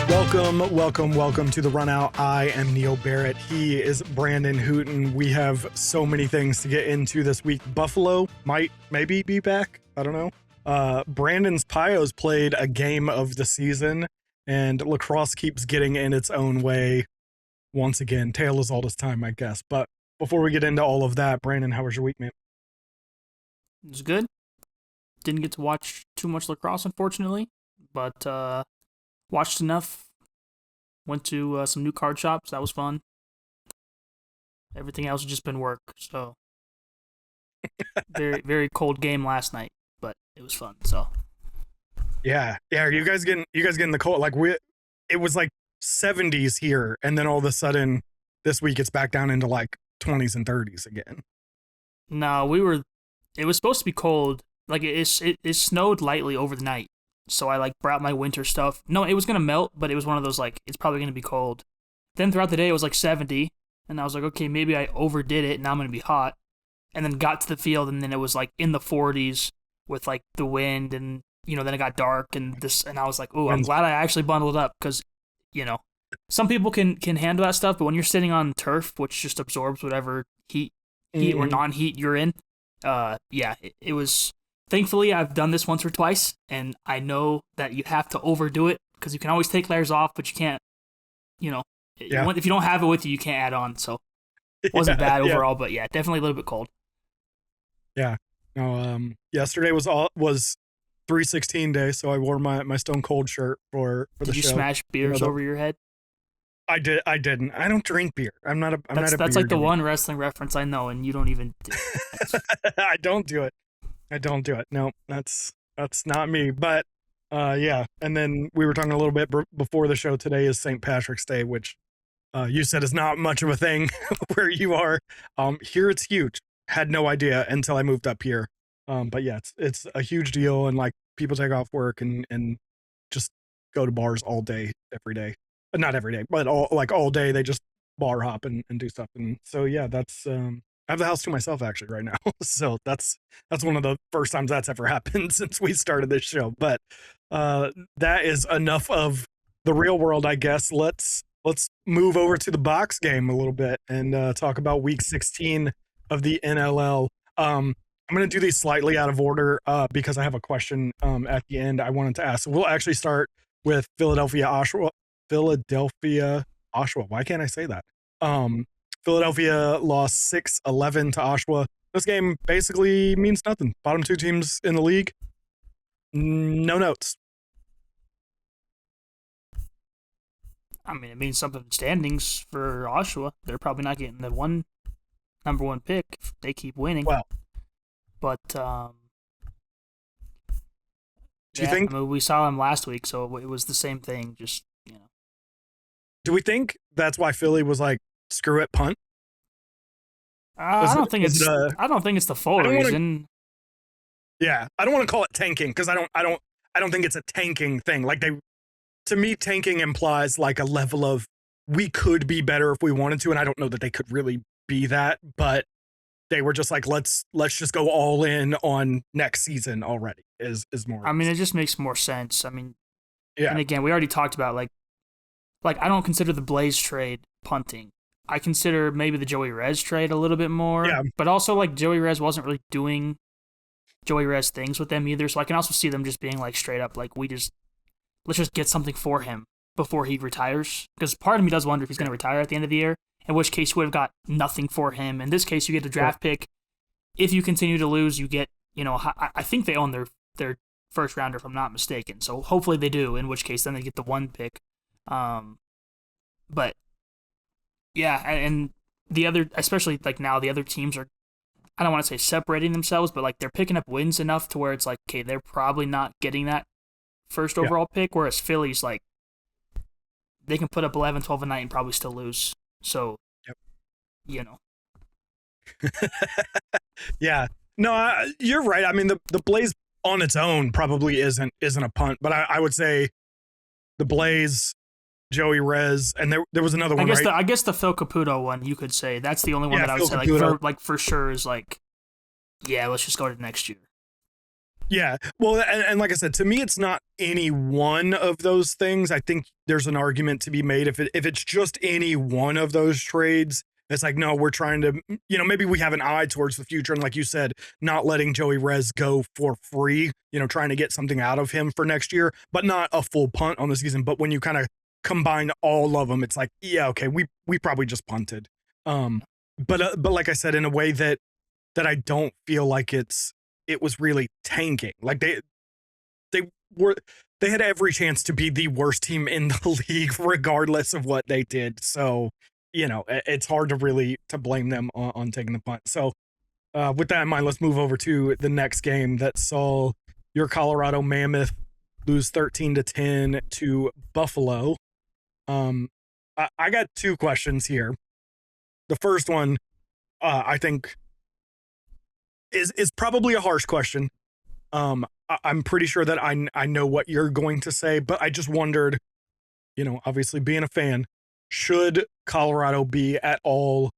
Welcome to the Run Out. I am Neil Barrett. He is Brandon Hooten. We have so many things to get into this week. Buffalo might maybe be back. I don't know. Brandon's Pios played a game of the season, and Lacrosse keeps getting in its own way once again. Tale is all this time, I guess. But before we get into all of that, Brandon, how was your week, man? It was good. Didn't get to watch too much lacrosse, unfortunately, but watched enough. Went to some new card shops. That was fun. Everything else has just been work. So very, very cold game last night, but it was fun. So yeah. Are you guys getting the cold? Like it was like 70s here, and then all of a sudden this week it's back down into like 20s and 30s again. No, it was supposed to be cold. Like it snowed lightly over the night. So I brought my winter stuff. No, it was going to melt, but it was one of those it's probably going to be cold. Then throughout the day it was 70, and I was like, okay, maybe I overdid it, and now I'm going to be hot. And then got to the field, and then it was in the 40s with the wind, and then it got dark, and I was like, oh, I'm glad I actually bundled up, because some people can handle that stuff, but when you're sitting on turf, which just absorbs whatever heat or non-heat you're in, it was. Thankfully, I've done this once or twice, and I know that you have to overdo it, because you can always take layers off, but you can't, if you don't have it with you, you can't add on. So it wasn't bad overall, but yeah, definitely a little bit cold. Yeah. No, yesterday was 3/16 day, so I wore my Stone Cold shirt for the show. Did you smash beers over your head? I didn't. I don't drink beer. That's like the one wrestling reference I know, and you don't even do it. I don't do it. No, that's not me. But yeah. And then we were talking a little bit before the show. Today is St. Patrick's Day, which you said is not much of a thing where you are. Here it's huge. Had no idea until I moved up here. But yeah, it's a huge deal, and people take off work and just go to bars all day, every day. Not every day, but all day they just bar hop and do stuff. And so yeah, that's I have the house to myself actually right now. So that's one of the first times that's ever happened since we started this show. But that is enough of the real world, I guess. Let's move over to the box game a little bit and talk about week 16 of the NLL. I'm going to do these slightly out of order because I have a question at the end I wanted to ask. So we'll actually start with Philadelphia Oshawa. Why can't I say that? Philadelphia lost 6-11 to Oshawa. This game basically means nothing. Bottom two teams in the league. No notes. I mean, it means something in standings for Oshawa. They're probably not getting the number one pick if they keep winning. Well, but do you think? I mean, we saw them last week, so it was the same thing. Just Do we think that's why Philly was like, screw it, punt? I don't think it's the full reason. Yeah, I don't want to call it tanking because I don't think it's a tanking thing. To me, tanking implies a level of we could be better if we wanted to, and I don't know that they could really be that, but they were just let's just go all in on next season already. Is more. I mean, it just makes more sense. I mean, yeah. And again, we already talked about I don't consider the Blaze trade punting. I consider maybe the Joey Rez trade a little bit more. Yeah. But also, Joey Rez wasn't really doing Joey Rez things with them either. So I can also see them just being straight up, let's just get something for him before he retires. Because part of me does wonder if he's going to retire at the end of the year, in which case you would have got nothing for him. In this case, you get a draft pick. If you continue to lose, you get, I think they own their first rounder, if I'm not mistaken. So hopefully they do, in which case then they get the one pick. But yeah, and the other, especially now, the other teams are, I don't want to say separating themselves, but they're picking up wins enough to where it's okay, they're probably not getting that first overall pick, whereas Philly's they can put up 11, 12 a night and probably still lose. So, yep. Yeah, no, you're right. I mean, the Blaze on its own probably isn't a punt, but I would say the Blaze, Joey Rez, and there was another one. I guess the Phil Caputo one, you could say that's the only one that I would say for sure is yeah, let's just go to next year. Yeah. Well, and like I said, to me, it's not any one of those things. I think there's an argument to be made if it's just any one of those trades. It's like, no, we're trying to, maybe we have an eye towards the future. And like you said, not letting Joey Rez go for free, trying to get something out of him for next year, but not a full punt on the season. But when you kind of combine all of them, it's like, yeah, okay, we probably just punted. But like I said, in a way that I don't feel like it was really tanking. Like they had every chance to be the worst team in the league, regardless of what they did. So, it's hard to blame them on taking the punt. So, with that in mind, let's move over to the next game that saw your Colorado Mammoth lose 13-10 to Buffalo. I got two questions here. The first one, I think, is probably a harsh question. I'm pretty sure that I know what you're going to say, but I just wondered, obviously being a fan, should Colorado be at all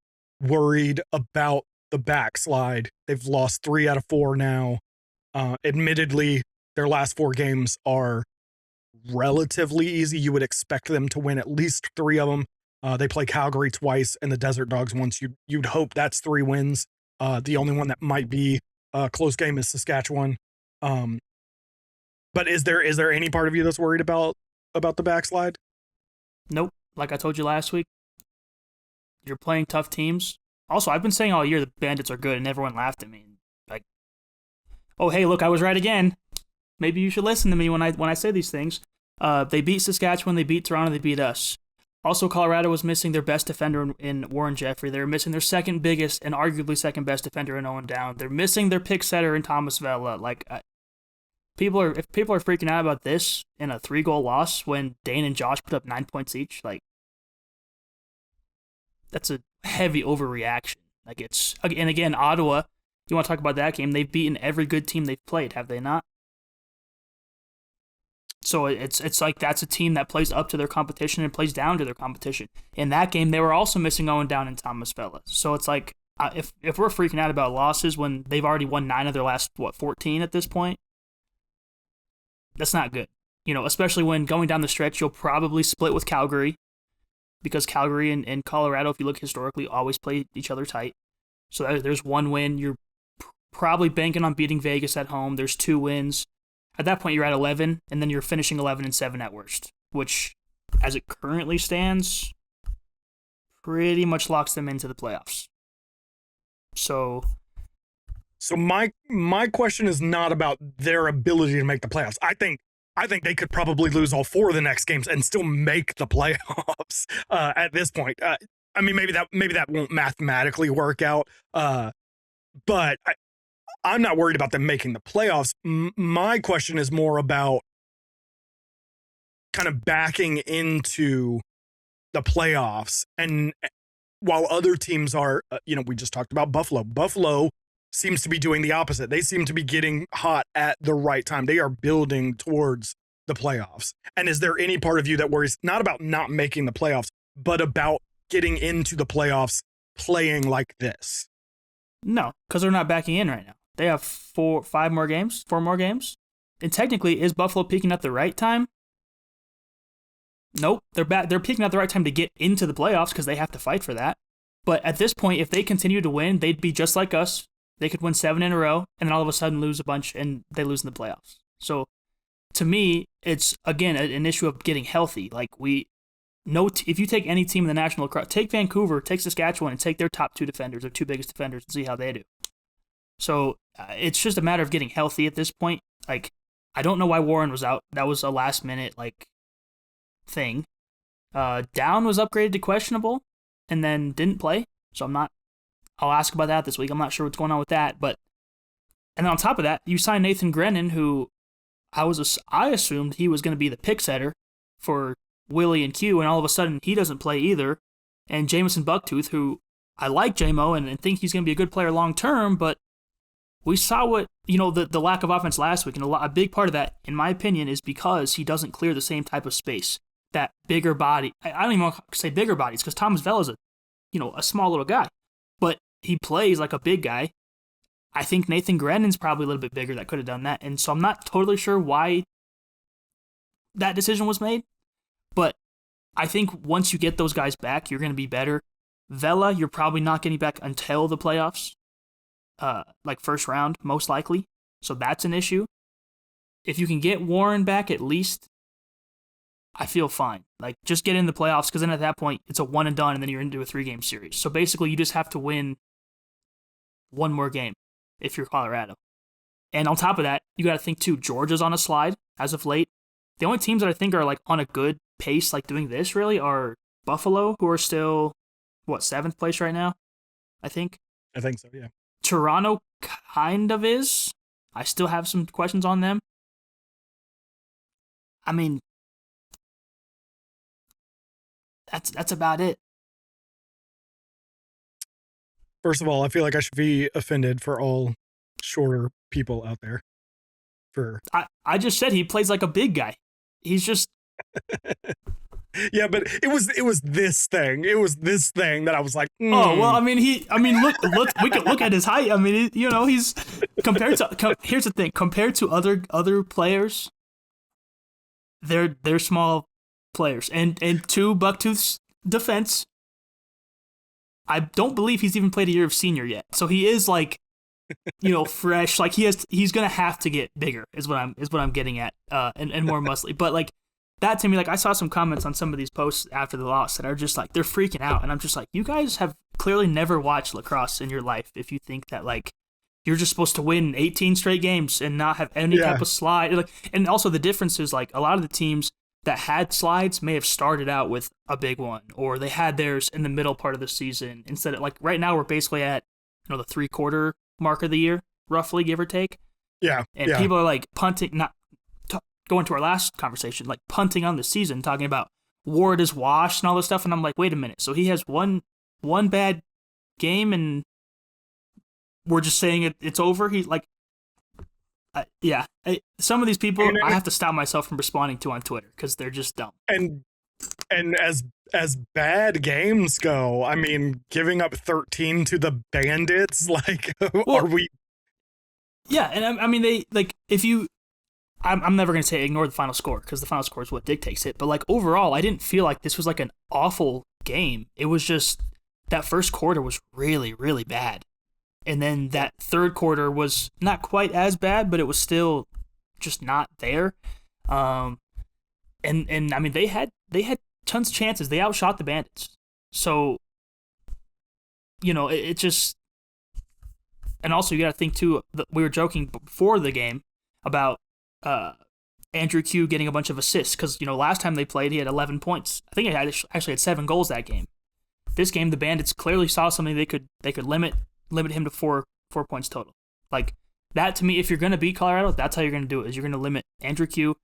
worried about the backslide? They've lost 3 out of 4 now. Admittedly, their last 4 games are relatively easy. You would expect them to win at least 3 of them. They play Calgary twice and the Desert Dogs once. You'd hope that's 3 wins. The only one that might be a close game is Saskatchewan. But is there any part of you that's worried about the backslide? Nope. Like I told you last week, you're playing tough teams. Also, I've been saying all year the Bandits are good, and everyone laughed at me. Like, oh hey, look, I was right again. Maybe you should listen to me when I say these things. They beat Saskatchewan, they beat Toronto, they beat us. Also, Colorado was missing their best defender in Warren Jeffrey. They were missing their second biggest and arguably second best defender in Owen Down. They're missing their pick setter in Thomas Vela. Like, if people are freaking out about this in a 3-goal loss when Dane and Josh put up 9 points each, like, that's a heavy overreaction. Like, it's, and again, Ottawa, you want to talk about that game, they've beaten every good team they've played, have they not? So it's like that's a team that plays up to their competition and plays down to their competition. In that game, they were also missing Owen Down and Thomas Vela. So it's like, if we're freaking out about losses when they've already won 9 of their last, 14 at this point, that's not good. Especially when going down the stretch, you'll probably split with Calgary, because Calgary and Colorado, if you look historically, always play each other tight. So there's 1 win. You're probably banking on beating Vegas at home. There's 2 wins. At that point, you're at 11, and then you're finishing 11-7 at worst, which, as it currently stands, pretty much locks them into the playoffs. So my question is not about their ability to make the playoffs. I think they could probably lose all 4 of the next games and still make the playoffs at this point. I mean, maybe that won't mathematically work out, but I'm not worried about them making the playoffs. My question is more about kind of backing into the playoffs. And while other teams are, we just talked about Buffalo. Buffalo seems to be doing the opposite. They seem to be getting hot at the right time. They are building towards the playoffs. And is there any part of you that worries not about not making the playoffs, but about getting into the playoffs playing like this? No, because they're not backing in right now. They have 4 more games. And technically, is Buffalo peaking at the right time? Nope. They're peaking at the right time to get into the playoffs because they have to fight for that. But at this point, if they continue to win, they'd be just like us. They could win 7 in a row and then all of a sudden lose a bunch and they lose in the playoffs. So to me, it's, again, an issue of getting healthy. Like, if you take any team in the National Lacrosse, take Vancouver, take Saskatchewan, and take their top 2 defenders, their 2 biggest defenders, and see how they do. So it's just a matter of getting healthy at this point. Like, I don't know why Warren was out. That was a last-minute, thing. Down was upgraded to questionable and then didn't play. So I'll ask about that this week. I'm not sure what's going on with that. And then on top of that, you signed Nathan Grennan, who I assumed he was going to be the pick setter for Willie and Q, and all of a sudden he doesn't play either. And Jamison Bucktooth, who I like JMO and think he's going to be a good player long term, but we saw what, the lack of offense last week, and a big part of that, in my opinion, is because he doesn't clear the same type of space. That bigger body, I don't even want to say bigger bodies, because Thomas Vela's a small little guy, but he plays like a big guy, I think Nathan Grennan's probably a little bit bigger that could have done that. And so I'm not totally sure why that decision was made. But I think once you get those guys back, you're going to be better. Vela, you're probably not getting back until the playoffs, like first round, most likely. So that's an issue. If you can get Warren back at least, I feel fine. Like, just get in the playoffs, because then at that point, it's a one and done, and then you're into a 3-game series. So basically, you just have to win one more game if you're Colorado. And on top of that, you got to think, too, Georgia's on a slide as of late. The only teams that I think are, like, on a good pace, like, doing this, really, are Buffalo, who are still, 7th place right now, I think? I think so, yeah. Toronto kind of is. I still have some questions on them. I mean, that's about it. First of all, I feel like I should be offended for all shorter people out there. I just said he plays like a big guy. He's just yeah, but it was this thing. It was this thing that I was like, Oh, well, look, we can look at his height. I mean, he's compared to here's the thing, compared to other players, they're small players. And to Bucktooth's defense, I don't believe he's even played a year of senior yet. So he is like, fresh. Like he's gonna have to get bigger is what I'm getting at, and more muscly. But like that to me, like I saw some comments on some of these posts after the loss that are just like they're freaking out, and I'm just like, you guys have clearly never watched lacrosse in your life if you think that like you're just supposed to win 18 straight games and not have any type of slide. Like, and also the difference is like a lot of the teams that had slides may have started out with a big one, or they had theirs in the middle part of the season instead of like right now we're basically at the 3/4 mark of the year, roughly, give or take. Yeah. And people are like punting, not going to our last conversation, like punting on the season, talking about Ward is washed and all this stuff. And I'm like, wait a minute. So he has one bad game and we're just saying it's over? He's like, some of these people I have to stop myself from responding to on Twitter because they're just dumb. And as bad games go, I mean, giving up 13 to the Bandits, like, are we? Yeah, and I mean, they like if you. I'm never going to say ignore the final score because the final score is what dictates it. But like overall, I didn't feel like this was like an awful game. It was just that first quarter was really, really bad. And then that third quarter was not quite as bad, but it was still just not there. And I mean, they had tons of chances. They outshot the Bandits. So, it just... And also, you got to think, too, we were joking before the game about Andrew Q getting a bunch of assists because, last time they played, he had 11 points. I think he actually had 7 goals that game. This game, the Bandits clearly saw something they could limit him to 4 points total. Like, that to me, if you're going to beat Colorado, that's how you're going to do it, is you're going to limit Andrew Q,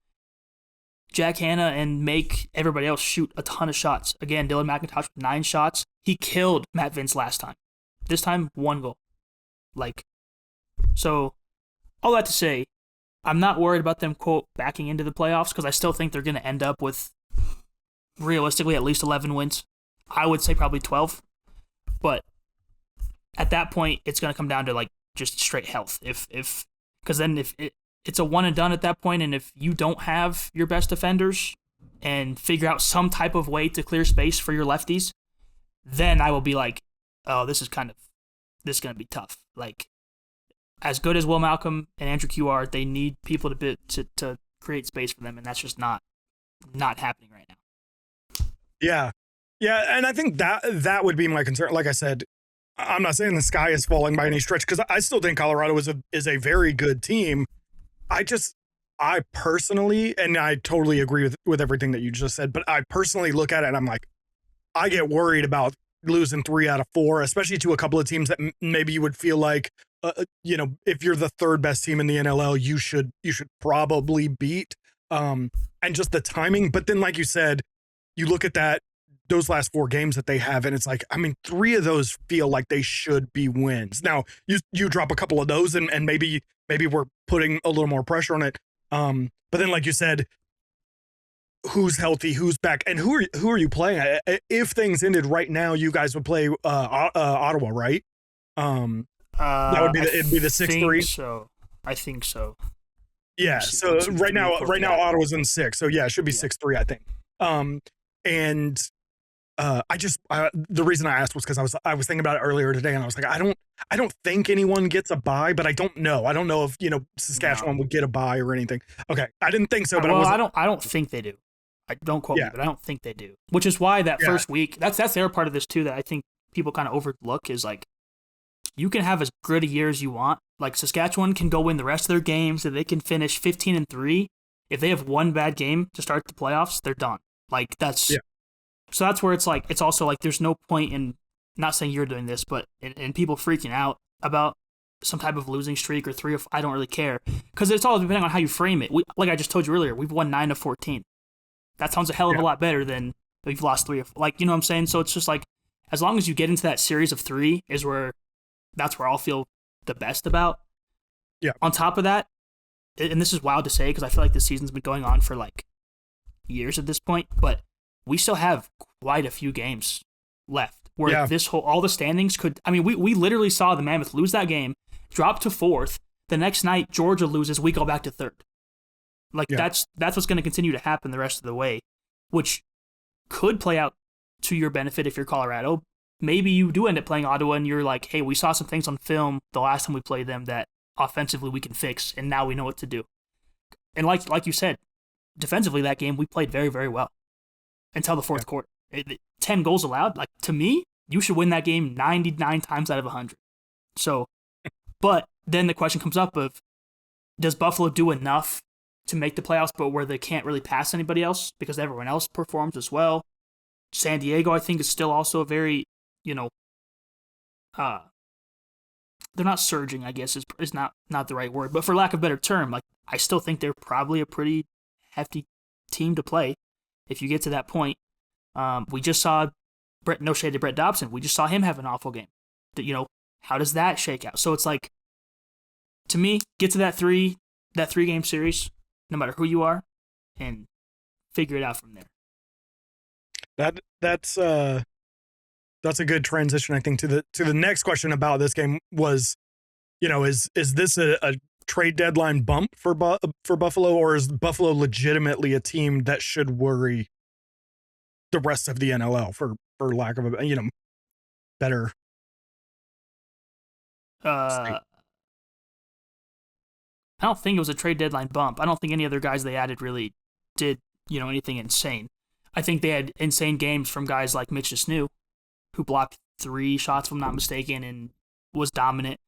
Jack Hanna, and make everybody else shoot a ton of shots. Again, Dylan McIntosh with 9 shots. He killed Matt Vince last time. This time, 1 goal. Like, so, all that to say, I'm not worried about them, quote, backing into the playoffs, because I still think they're going to end up with, realistically, at least 11 wins. I would say probably 12. But at that point, it's going to come down to, like, just straight health. Because then if it's a one and done at that point, and if you don't have your best defenders and figure out some type of way to clear space for your lefties, then I will be like, oh, this is going to be tough. Like, as good as Will Malcolm and Andrew Q are, they need people to create space for them, and that's just not happening right now. Yeah, and I think that would be my concern. Like I said, I'm not saying the sky is falling by any stretch because I still think Colorado is a very good team. I personally, and I totally agree with everything that you just said, but I personally look at it and I'm like, I get worried about losing 3 out of 4, especially to a couple of teams that maybe you would feel like, if you're the third best team in the NLL, you should probably beat, and just the timing. But then, like you said, you look at those last 4 games that they have, and it's like, I mean, 3 of those feel like they should be wins. Now, you drop a couple of those, and maybe we're putting a little more pressure on it. But then, like you said, who's healthy, who's back, and who are you playing? If things ended right now, you guys would play Ottawa, right? That would be it'd be the 6-3. So I think so. Yeah. So right now Ottawa's in 6. So yeah, it should be 6-3, I think. And the reason I asked was because I was thinking about it earlier today, and I was like, I don't think anyone gets a bye, but I don't know. I don't know if Saskatchewan would get a bye or anything. Okay, I didn't think so, but I don't think they do. I don't quote me, but I don't think they do. Which is why that first week, that's the other part of this too that I think people kind of overlook is like, you can have as good a year as you want. Like Saskatchewan can go win the rest of their games, and they can finish 15-3. If they have one bad game to start the playoffs, they're done. Like that's. Yeah. So that's where it's like, it's also like there's no point in, not saying you're doing this, but in people freaking out about some type of losing streak or 3 or 4, I don't really care. Because it's all depending on how you frame it. Like I just told you earlier, we've won 9 of 14. That sounds a hell of a lot better than we've lost 3 or 4. Like, you know what I'm saying? So it's just like, as long as you get into that series of 3 that's where I'll feel the best about. Yeah. On top of that, and this is wild to say because I feel like this season's been going on for like years at this point, but we still have quite a few games left where all the standings could. I mean, we literally saw the Mammoth lose that game, drop to 4th. The next night, Georgia loses. We go back to 3rd. Like that's what's going to continue to happen the rest of the way, which could play out to your benefit if you're Colorado. Maybe you do end up playing Ottawa and you're like, hey, we saw some things on film the last time we played them that offensively we can fix, and now we know what to do. And like you said, defensively that game we played very, very well. Until the 4th quarter. 10 goals allowed. Like, to me, you should win that game 99 times out of 100. So, but then the question comes up of, does Buffalo do enough to make the playoffs, but where they can't really pass anybody else because everyone else performs as well? San Diego, I think, is still also a very, they're not surging, I guess, is not the right word. But for lack of a better term, like, I still think they're probably a pretty hefty team to play. If you get to that point, we just saw no shade to Brett Dobson. We just saw him have an awful game. How does that shake out? So it's like, to me, get to that 3-game series, no matter who you are, and figure it out from there. That's a good transition, I think, to the next question about this game was, is this a trade deadline bump for Buffalo, or is Buffalo legitimately a team that should worry the rest of the NLL for lack of a better I don't think it was a trade deadline bump. I don't think any other guys they added really did anything insane. I think they had insane games from guys like Mitch Snew, who blocked 3 shots if I'm not mistaken and was dominant.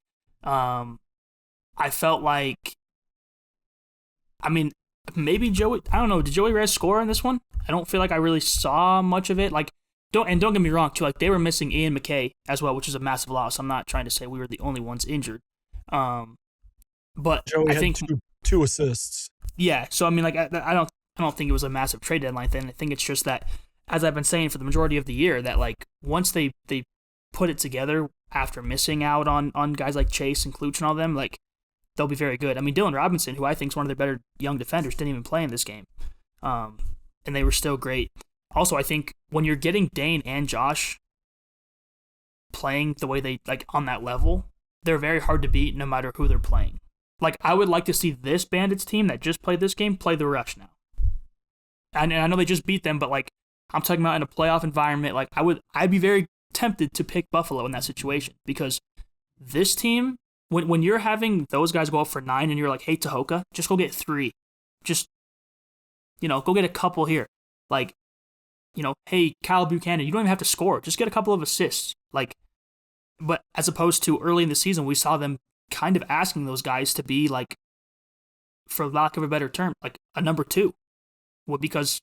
I felt like, maybe Joey, I don't know, did Joey Rez score in this one? I don't feel like I really saw much of it. Like, don't get me wrong, too, like, they were missing Ian McKay as well, which is a massive loss. I'm not trying to say we were the only ones injured. But Joey had two assists. Yeah, so I don't think it was a massive trade deadline thing. I think it's just that, as I've been saying for the majority of the year, that like once they put it together after missing out on guys like Chase and Klutch and all them, like, they'll be very good. I mean, Dylan Robinson, who I think is one of their better young defenders, didn't even play in this game. And they were still great. Also, I think when you're getting Dane and Josh playing the way they, like, on that level, they're very hard to beat no matter who they're playing. Like, I would like to see this Bandits team that just played this game play the Rush now. And I know they just beat them, but, like, I'm talking about in a playoff environment. Like, I'd be very tempted to pick Buffalo in that situation, because this team, when you're having those guys go up for 9 and you're like, hey, Tehoka, just go get 3. Just, go get a couple here. Like, hey, Kyle Buchanan, you don't even have to score. Just get a couple of assists. Like, but as opposed to early in the season, we saw them kind of asking those guys to be, like, for lack of a better term, like a number 2. Well, because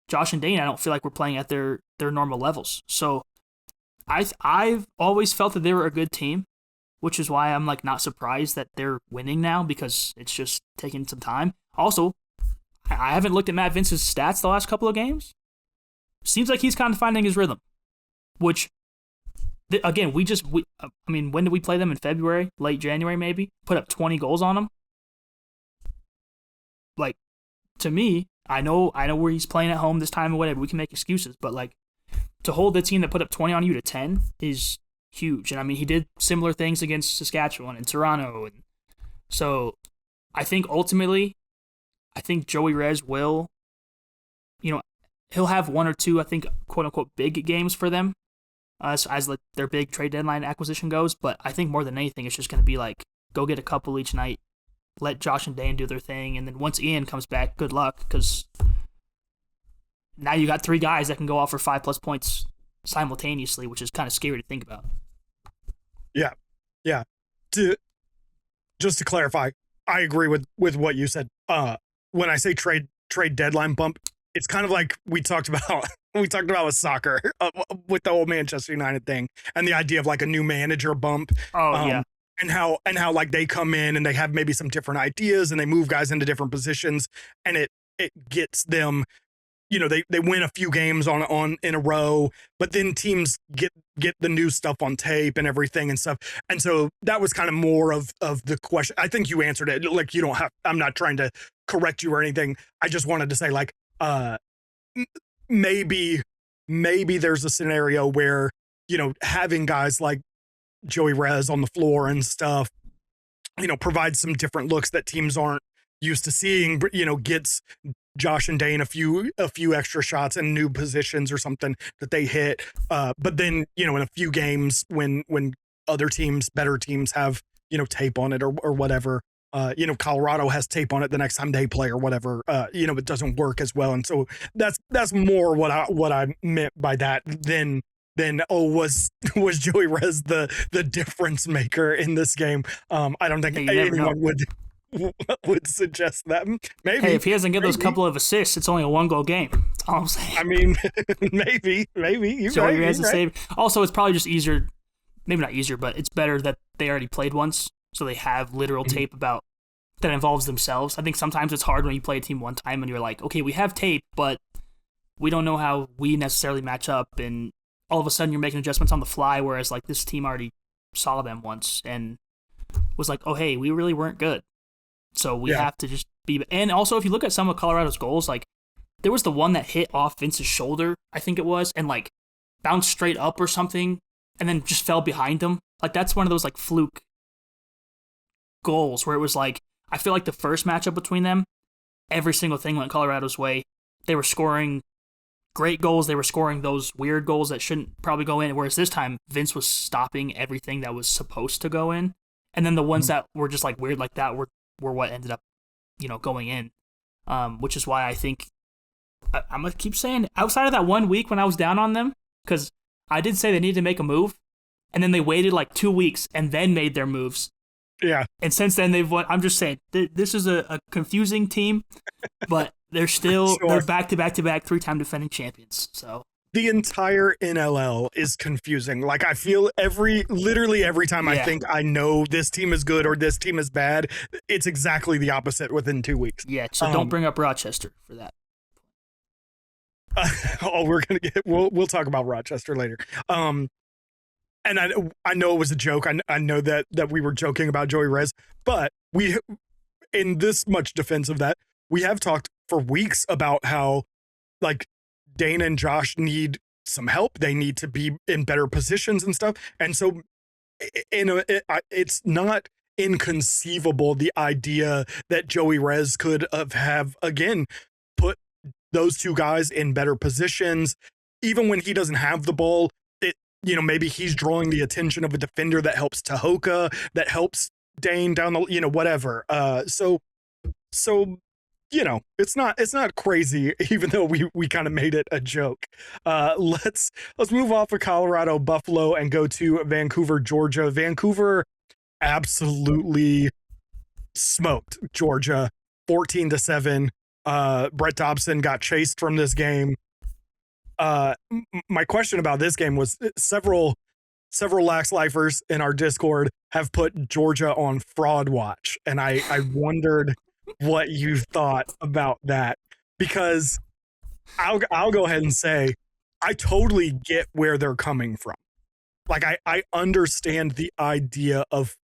Josh and Dane, I don't feel like we're playing at their normal levels. So I've always felt that they were a good team, which is why I'm, like, not surprised that they're winning now, because it's just taking some time. Also, I haven't looked at Matt Vince's stats the last couple of games. Seems like he's kind of finding his rhythm, which, again, when did we play them? In February? Late January, maybe? Put up 20 goals on them? Like, to me, I know where he's playing at home this time or whatever. We can make excuses, but, like, to hold the team that put up 20 on you to 10 is huge. And I mean, he did similar things against Saskatchewan and Toronto. And so I think ultimately, I think Joey Rez will, he'll have one or two, I think, quote unquote, big games for them as like their big trade deadline acquisition goes. But I think more than anything, it's just going to be like, go get a couple each night, let Josh and Dane do their thing. And then once Ian comes back, good luck, because now you got 3 guys that can go off for 5+ points simultaneously, which is kind of scary to think about. Yeah. Just to clarify, I agree with what you said. When I say trade deadline bump, it's kind of like we talked about with soccer with the whole Manchester United thing and the idea of like a new manager bump. Yeah. And how like they come in and they have maybe some different ideas and they move guys into different positions and it gets them, they win a few games on in a row, but then teams get the new stuff on tape and everything and stuff. And so that was kind of more of the question. I think you answered it. Like, I'm not trying to correct you or anything. I just wanted to say like, maybe there's a scenario where, having guys like Joey Rez on the floor and stuff, provides some different looks that teams aren't used to seeing, gets Josh and Dane a few extra shots in new positions or something that they hit. But then, in a few games when other teams, better teams have, tape on it or whatever, Colorado has tape on it the next time they play or whatever, it doesn't work as well. And so that's more what I meant by that than was Joey Rez the difference maker in this game. I don't think anyone would suggest that. Maybe. Hey, if he doesn't get those couple of assists, it's only a 1-goal game. That's all I'm saying. I mean, maybe. Joey Rez is saved. Also, it's probably just easier, maybe not easier, but it's better that they already played once, so they have literal tape about that involves themselves. I think sometimes it's hard when you play a team one time and you're like, okay, we have tape, but we don't know how we necessarily match up, and all of a sudden you're making adjustments on the fly, whereas like this team already saw them once and was like, oh, hey, we really weren't good. So we have to just be... And also, if you look at some of Colorado's goals, like, there was the one that hit off Vince's shoulder, I think it was, and, like, bounced straight up or something, and then just fell behind him. Like, that's one of those, like, fluke goals where it was like, I feel like the first matchup between them, every single thing went Colorado's way. They were scoring great goals. They were scoring those weird goals that shouldn't probably go in, whereas this time, Vince was stopping everything that was supposed to go in. And then the ones that were just, like, weird like that were what ended up, going in, which is why I think I'm going to keep saying, outside of that 1 week when I was down on them, because I did say they needed to make a move, and then they waited like 2 weeks and then made their moves. Yeah. And since then they've won. I'm just saying, this is a confusing team, but they're still, they're back-to-back-to-back 3-time defending champions, so... The entire NLL is confusing. Like, I feel literally every time I think I know this team is good or this team is bad, it's exactly the opposite within 2 weeks. Yeah, so don't bring up Rochester for that. We'll talk about Rochester later. And I know it was a joke. I know that we were joking about Joey Rez, but we, in this much defense of that, we have talked for weeks about how, like, Dana and Josh need some help. They need to be in better positions and stuff. And so it's not inconceivable, the idea that Joey Rez could have again, put those two guys in better positions. Even when he doesn't have the ball, maybe he's drawing the attention of a defender that helps Tahoka, that helps Dane down the, whatever. So it's not crazy, even though we kind of made it a joke. Let's move off of Colorado, Buffalo, and go to Vancouver, Georgia. Vancouver absolutely smoked Georgia 14-7. Brett Dobson got chased from this game. My question about this game was several Lax Lifers in our Discord have put Georgia on fraud watch, and I wondered what you thought about that, because I'll go ahead and say I totally get where they're coming from. Like, I understand the idea of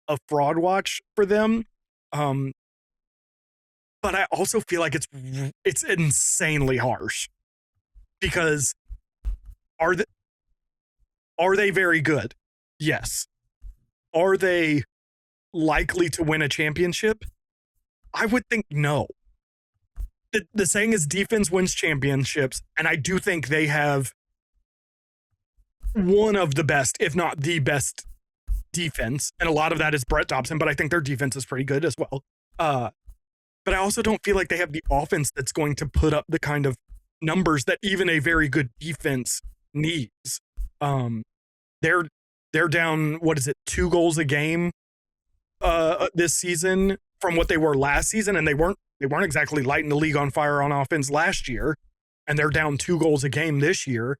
a fraud watch for them, but I also feel like it's insanely harsh, because are they very good? Yes. Are they likely to win a championship? I would think no. The saying is defense wins championships, and I do think they have one of the best, if not the best, defense, and a lot of that is Brett Dobson, but I think their defense is pretty good as well. But I also don't feel like they have the offense that's going to put up the kind of numbers that even a very good defense needs. They're down, what is it, 2 goals a game this season from what they were last season, and they weren't exactly lighting the league on fire on offense last year, and they're down 2 goals a game this year.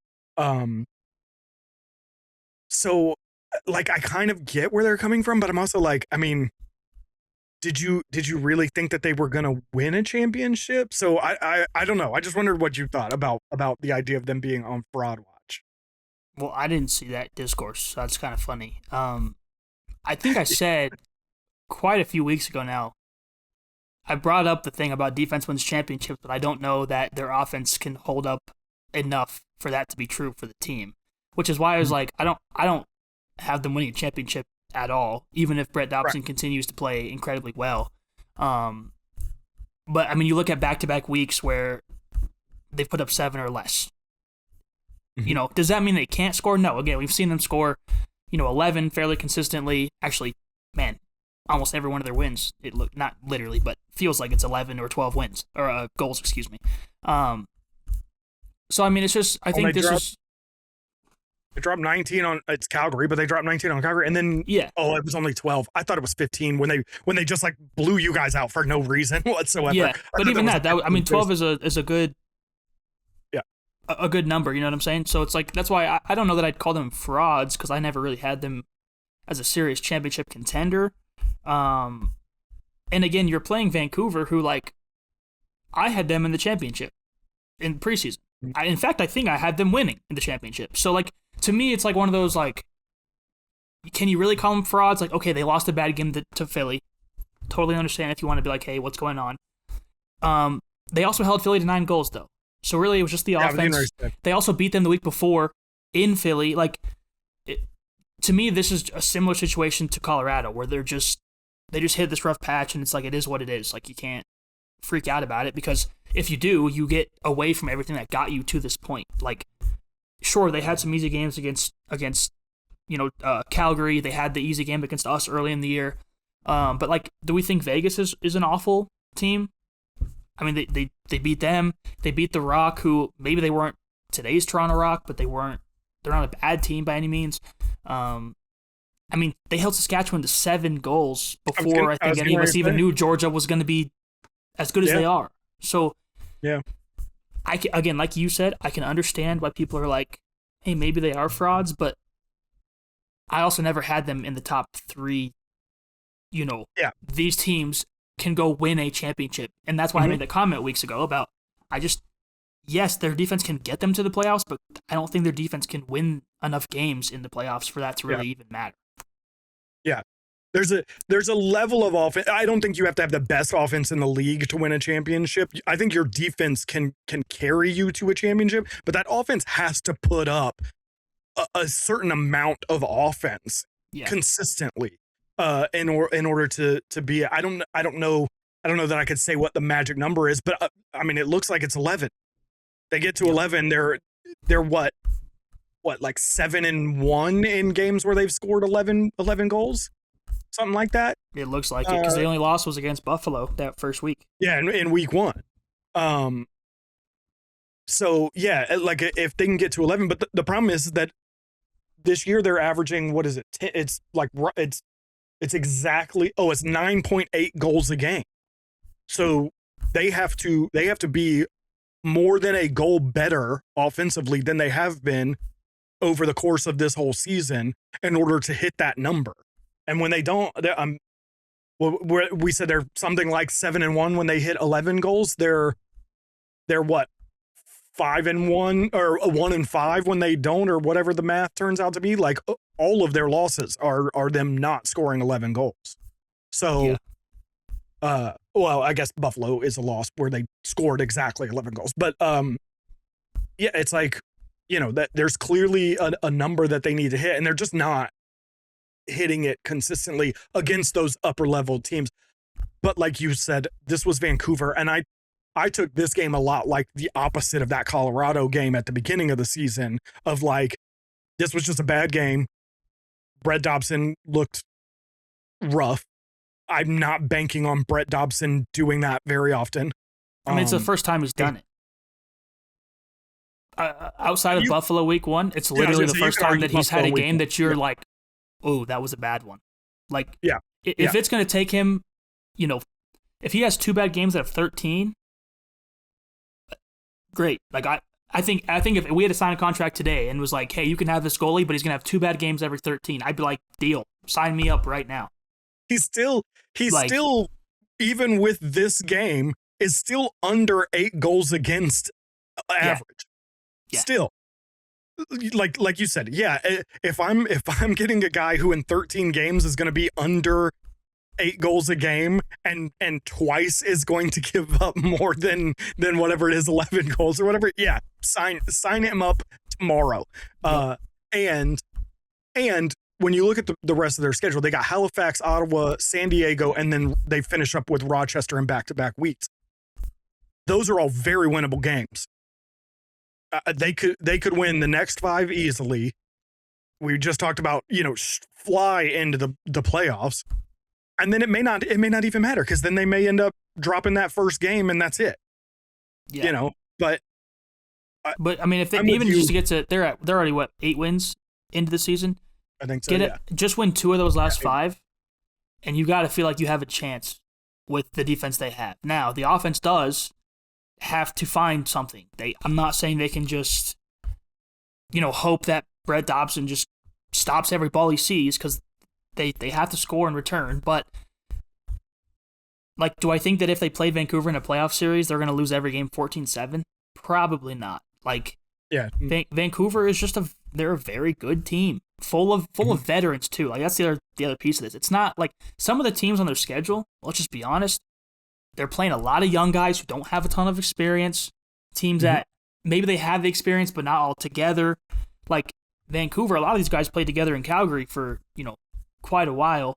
So like I kind of get where they're coming from, but I'm also like, I mean, did you really think that they were going to win a championship? So I don't know. I just wondered what you thought about the idea of them being on fraud watch. Well, I didn't see that discourse, so that's kind of funny. I think I said quite a few weeks ago now, I brought up the thing about defense wins championships, but I don't know that their offense can hold up enough for that to be true for the team. Which is why I was like, I don't have them winning a championship at all, even if Brett Dobson continues to play incredibly well. But I mean, you look at back-to-back weeks where they've put up 7 or less. You know, does that mean they can't score? No. Again, we've seen them score, 11 fairly consistently. Actually, man, almost every one of their wins, it looked, not literally, but feels like it's 11 or 12 wins, or goals, excuse me. So, I mean, it's just, I think this is... They dropped 19 on, it's Calgary, but they dropped 19 on Calgary, and then, it was only 12. I thought it was 15 when they just, like, blew you guys out for no reason whatsoever. Yeah, but even that, I mean, 12 is a good... a good number, you know what I'm saying? So it's like, that's why I don't know that I'd call them frauds, because I never really had them as a serious championship contender. And again, you're playing Vancouver, who, like, I had them in the championship in preseason. In fact, I think I had them winning in the championship. So, like, to me, it's like one of those, like, can you really call them frauds? Like, okay, they lost a bad game to Philly. Totally understand if you want to be like, hey, what's going on? They also held Philly to 9 goals, though. So really, it was just the offense. They also beat them the week before in Philly. Like, to me, this is a similar situation to Colorado, where they just hit this rough patch, and it's like, it is what it is. Like, you can't freak out about it, because if you do, you get away from everything that got you to this point. Like, sure, they had some easy games against Calgary. They had the easy game against us early in the year. But, like, do we think Vegas is an awful team? I mean, they beat them. They beat the Rock, who maybe they weren't today's Toronto Rock, but they're not a bad team by any means. I mean, they held Saskatchewan to 7 goals before I think any of us even knew Georgia was going to be as good as they are. So, yeah, again, like you said, I can understand why people are like, hey, maybe they are frauds, but I also never had them in the top 3. These teams can go win a championship. And that's why I made the comment weeks ago about, yes, their defense can get them to the playoffs, but I don't think their defense can win enough games in the playoffs for that to really even matter. Yeah. There's a level of offense. I don't think you have to have the best offense in the league to win a championship. I think your defense can carry you to a championship, but that offense has to put up a certain amount of offense consistently. In order to be, I don't know that I could say what the magic number is, but I mean, it looks like it's 11. They get to 11. They're what like 7-1 in games where they've scored 11 goals, something like that. It looks like it, because the only loss was against Buffalo that first week. Yeah, in week 1. So yeah, like if they can get to 11, but the problem is that this year they're averaging, what is it? It's like it's exactly, it's 9.8 goals a game. So they have to be more than a goal better offensively than they have been over the course of this whole season in order to hit that number. And when they don't, we said they're something like 7-1 when they hit 11 goals. They're what, 5-1 or 1-5 when they don't, or whatever the math turns out to be. Like, all of their losses are them not scoring 11 goals. So, well, I guess Buffalo is a loss where they scored exactly 11 goals. But it's like, that there's clearly a number that they need to hit, and they're just not hitting it consistently against those upper level teams. But like you said, this was Vancouver, and I took this game a lot like the opposite of that Colorado game at the beginning of the season of like, this was just a bad game. Brett Dobson looked rough. I'm not banking on Brett Dobson doing that very often. I mean, it's the first time he's done it. Outside of Buffalo week 1, it's literally the first time that he's had a game that you're like, oh, that was a bad one. Like, if it's going to take him, if he has 2 bad games out of 13, great. Like, I think if we had to sign a contract today and was like, hey, you can have this goalie, but he's going to have 2 bad games every 13, I'd be like, deal. Sign me up right now. He's still, even with this game, is still under 8 goals against average. Yeah. Still, like you said, if I'm getting a guy who in 13 games is going to be under 8 goals a game and twice is going to give up more than whatever it is, 11 goals or whatever, sign him up tomorrow. And when you look at the rest of their schedule, they got Halifax, Ottawa, San Diego, and then they finish up with Rochester in back-to-back weeks. Those are all very winnable games. They could win the next 5 easily. We just talked about, fly into the playoffs, and then it may not even matter, because then they may end up dropping that first game and that's it. Yeah. But I mean, if they even just to get to, they're already 8 wins into the season. I think so. Just win 2 of those last 5, and you got to feel like you have a chance with the defense they have. Now, the offense does have to find something. I'm not saying they can just, hope that Brett Dobson just stops every ball he sees, because they have to score in return. But, like, do I think that if they played Vancouver in a playoff series, they're going to lose every game 14-7? Probably not. Like, Vancouver is they're a very good team, full of veterans too. Like, that's the other piece of this. It's not like some of the teams on their schedule, let's just be honest, they're playing a lot of young guys who don't have a ton of experience. Teams that maybe they have the experience but not all together. Like Vancouver, a lot of these guys played together in Calgary for quite a while.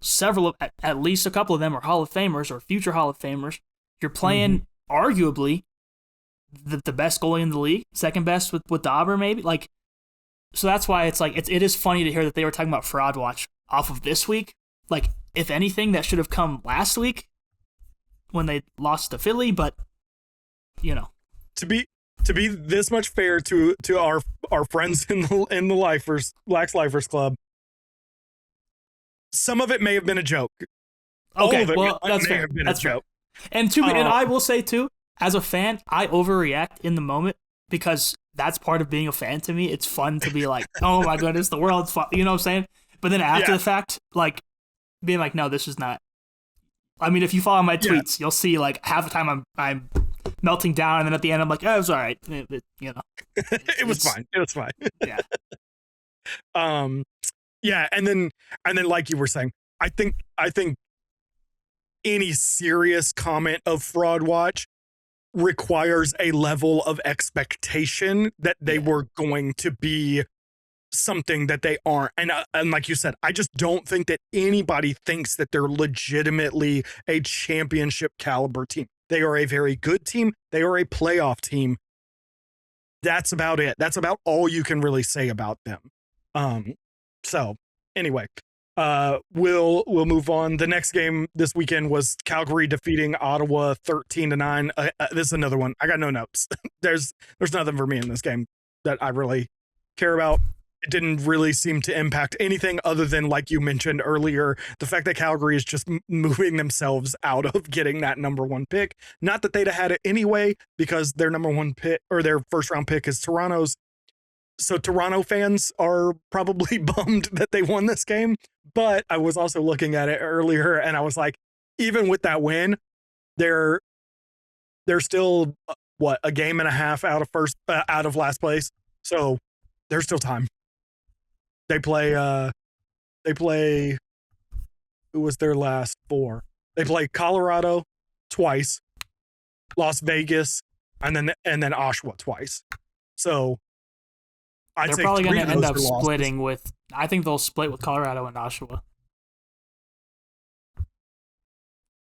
Several, at least a couple of them are Hall of Famers or future Hall of Famers. You're playing arguably the best goalie in the league, second best with Dauber maybe. Like, so that's why it's like it is funny to hear that they were talking about fraud watch off of this week. Like, if anything, that should have come last week when they lost to Philly. But to be this much fair to our friends in the Lax Lifers Club, some of it may have been a joke. Okay, all of it well, that's may fair. have been That's a joke. And and I will say too, as a fan, I overreact in the moment because that's part of being a fan to me. It's fun to be like, oh my goodness, the world's fun. You know what I'm saying? But then after the fact, like, being like, no, this is not. I mean, if you follow my tweets, you'll see like half the time I'm melting down, and then at the end I'm like, oh, it was all right. It was fine. It was fine. Yeah. And then like you were saying, I think any serious comment of fraud watch requires a level of expectation that they were going to be something that they aren't. And like you said, I just don't think that anybody thinks that they're legitimately a championship caliber team. They are a very good team. They are a playoff team. That's about it. That's about all you can really say about them. So anyway, we'll move on. The next game this weekend was Calgary defeating Ottawa 13-9. This is another one. I got no notes. There's nothing for me in this game that I really care about. It didn't really seem to impact anything other than, like you mentioned earlier, the fact that Calgary is just moving themselves out of getting that number 1 pick. Not that they'd have had it anyway, because their number 1 pick or their first round pick is Toronto's. So Toronto fans are probably bummed that they won this game. But I was also looking at it earlier, and I was like, even with that win, they're still a game and a half out of last place. So there's still time. They play who was their last 4? They play Colorado twice, Las Vegas, and then Oshawa twice. So I'd They're say probably going three to of end those up are losses. splitting with. I think they'll split with Colorado and Oshawa.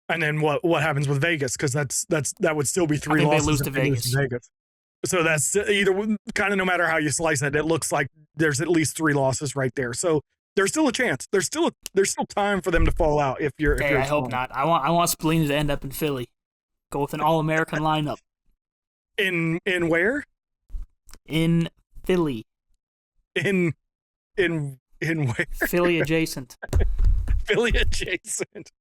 And then what happens with Vegas? Because that would still be three think they losses lose if to they lose to Vegas. Vegas. So that's either kind of no matter how you slice it, it looks like there's at least three losses right there. So there's still a chance. There's still time for them to fall out if you're Hey, I hope strong. not. I want Spallini to end up in Philly. Go with an All-American lineup. In where? In Philly. In where? Philly adjacent. Philly adjacent.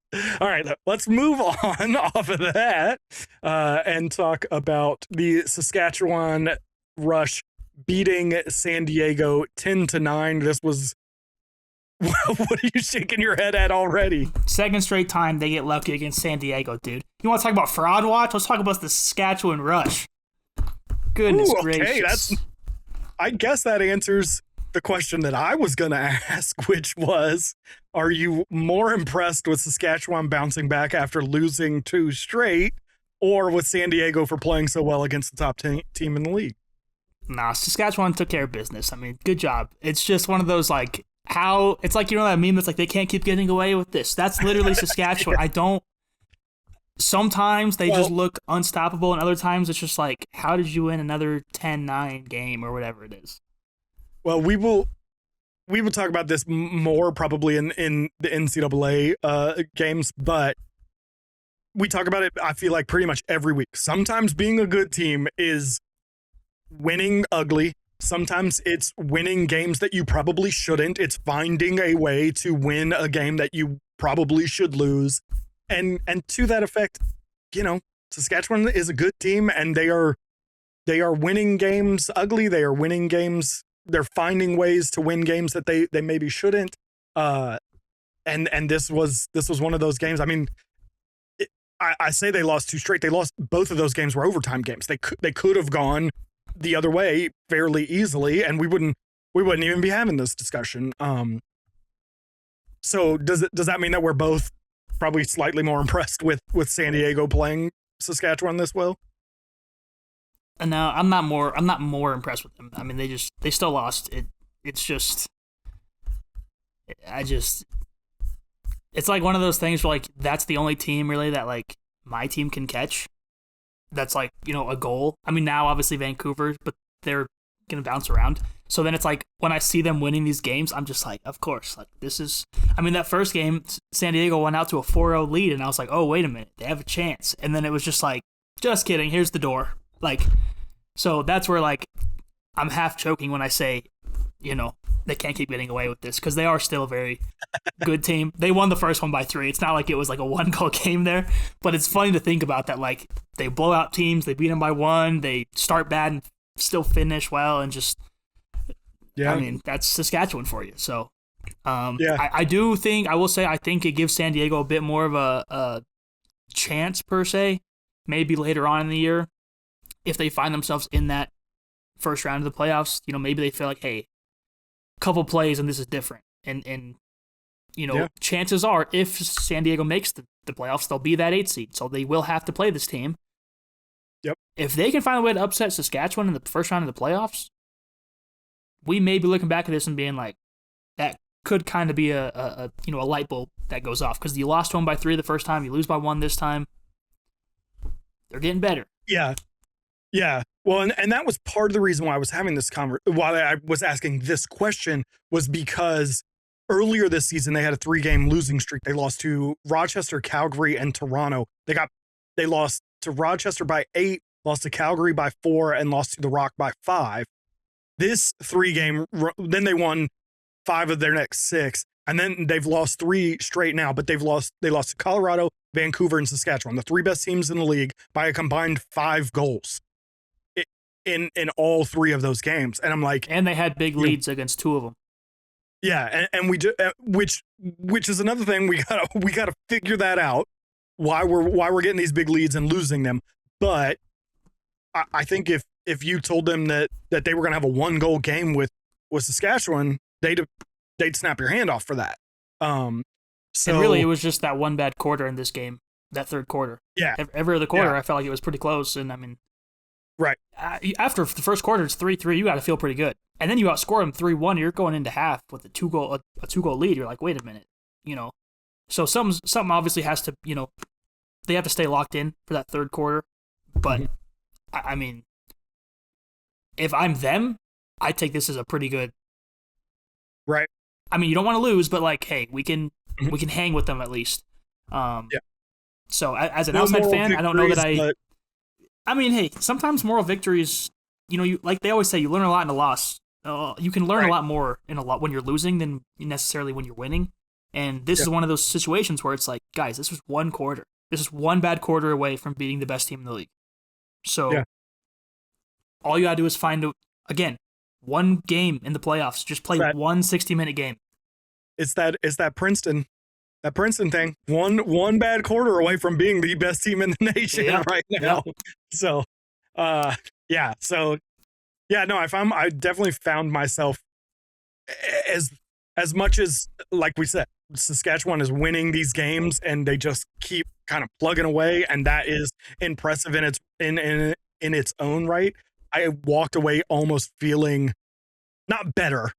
All right, let's move on off of that and talk about the Saskatchewan Rush beating San Diego 10-9. This was. What are you shaking your head at already? Second straight time they get lucky against San Diego, dude. You want to talk about fraud watch? Let's talk about the Saskatchewan Rush. Goodness gracious. I guess that answers the question that I was going to ask, which was, are you more impressed with Saskatchewan bouncing back after losing 2 straight, or with San Diego for playing so well against the top team in the league? Nah, Saskatchewan took care of business. I mean, good job. It's just one of those, like, how it's like, you know, that meme that's like, they can't keep getting away with this. That's literally Saskatchewan. Yeah. Sometimes they just look unstoppable, and other times it's just like, how did you win another 10-9 game or whatever it is? Well, we will talk about this more probably in the NCAA games, but we talk about it, I feel like, pretty much every week. Sometimes being a good team is winning ugly. Sometimes it's winning games that you probably shouldn't. It's finding a way to win a game that you probably should lose. And to that effect, you know, Saskatchewan is a good team, and they are winning games ugly. They are winning games. They're finding ways to win games that they maybe shouldn't. And this was one of those games. I mean, I say they lost 2 straight. They lost both of those games were overtime games. They could have gone the other way fairly easily, and we wouldn't even be having this discussion. So does that mean that we're both probably slightly more impressed with San Diego playing Saskatchewan this well? No, I'm not more impressed with them. I mean, they still lost. It's like one of those things where, like, that's the only team really that, like, my team can catch. That's, like, you know, a goal. I mean, now obviously Vancouver, but they're gonna bounce around. So then it's like, when I see them winning these games, I'm just like, of course, like, this is. I mean, that first game, San Diego went out to a 4-0 lead, and I was like, oh, wait a minute, they have a chance. And then it was just like, just kidding, here's the door. Like, so that's where, like, I'm half choking when I say, you know, they can't keep getting away with this, because they are still a very good team. They won the first one by 3. It's not like it was like a 1-goal game there, but it's funny to think about that. Like, they blow out teams, they beat them by 1, they start bad and still finish well, and just, yeah. I mean, that's Saskatchewan for you. So, yeah. I do think, I will say, I think it gives San Diego a bit more of a chance, per se, maybe later on in the year, if they find themselves in that first round of the playoffs. You know, maybe they feel like, hey, couple plays and this is different. And you know, yeah. Chances are, if San Diego makes the playoffs, they'll be that 8 seed. So they will have to play this team. Yep. If they can find a way to upset Saskatchewan in the first round of the playoffs, we may be looking back at this and being like, that could kind of be a light bulb that goes off, because you lost to them by 3 the first time, you lose by 1 this time. They're getting better. Yeah. Yeah. Well, and that was part of the reason why I was having this why I was asking this question, was because earlier this season they had a 3-game losing streak. They lost to Rochester, Calgary, and Toronto. They lost to Rochester by 8, lost to Calgary by 4, and lost to the Rock by 5. This 3-game, then they won 5 of their next 6, and then they've lost 3 straight now. But they lost to Colorado, Vancouver, and Saskatchewan, the 3 best teams in the league, by a combined 5 goals. In all 3 of those games. And I'm like, and they had big leads against 2 of them. Yeah, and we do, which is another thing we gotta figure that out, why we're getting these big leads and losing them. But I think if you told them that they were gonna have a 1-goal game with Saskatchewan, they'd snap your hand off for that. So, and really, it was just that one bad quarter in this game, that third quarter. Yeah, every other quarter, I felt like it was pretty close, and I mean, Right. After the first quarter, it's 3-3. You got to feel pretty good, and then you outscore them 3-1. You're going into half with a two goal lead. You're like, wait a minute, So something obviously has to, they have to stay locked in for that third quarter. But I mean, if I'm them, I take this as a pretty good. Right. I mean, you don't want to lose, but like, hey, we can hang with them at least. Yeah. So as an outside fan, I don't know that I. But... I mean, hey, sometimes moral victories, you like they always say, you learn a lot in a loss. You can learn a lot more when you're losing than necessarily when you're winning. And this is one of those situations where it's like, guys, this was one quarter. This is one bad quarter away from beating the best team in the league. So all you got to do is find, again, one game in the playoffs. Just play one 60-minute game. It's that Princeton thing. One bad quarter away from being the best team in the nation right now. So, I definitely found myself as much as, like we said, Saskatchewan is winning these games and they just keep kind of plugging away, and that is impressive in its own right. I walked away almost feeling not better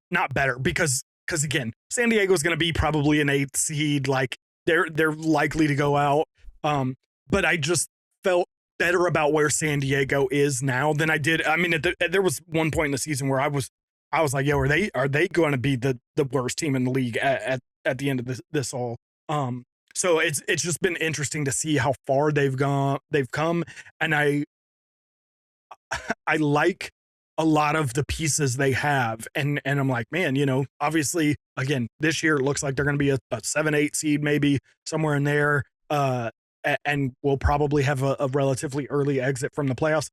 because again, San Diego is going to be probably an 8th seed, like they're likely to go out. But I just felt better about where San Diego is now than I did. I mean, there was one point in the season where I was like, yo, are they going to be the worst team in the league at the end of this all? So it's just been interesting to see how far they've come, and I like a lot of the pieces they have, and I'm like, man, obviously, again, this year it looks like they're going to be a 7-8 seed, maybe somewhere in there, and we'll probably have a relatively early exit from the playoffs.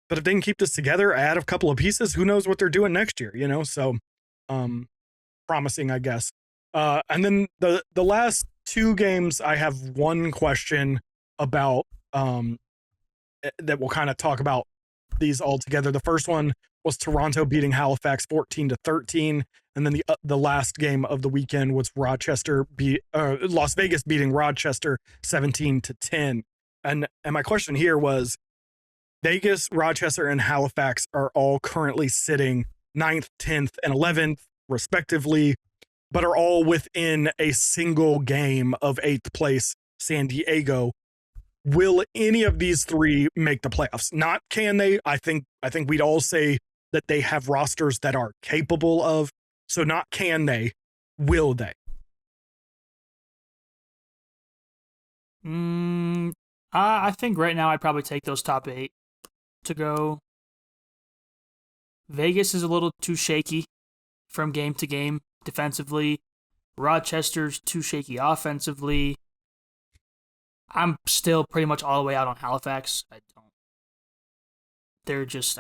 But if they can keep this together, add a couple of pieces, who knows what they're doing next year, So, promising, I guess. And then the last 2 games, I have one question about that we'll kind of talk about these all together. The first one was Toronto beating Halifax 14-13, and then the last game of the weekend was Las Vegas beating Rochester 17-10. And my question here was, Vegas, Rochester, and Halifax are all currently sitting 9th, 10th, and 11th, respectively, but are all within a single game of 8th place San Diego. Will any of these 3 make the playoffs? Not can they. I think we'd all say that they have rosters that are capable of. So not can they, will they? I think right now I'd probably take those top 8 to go. Vegas is a little too shaky from game to game defensively. Rochester's too shaky offensively. I'm still pretty much all the way out on Halifax. They're just,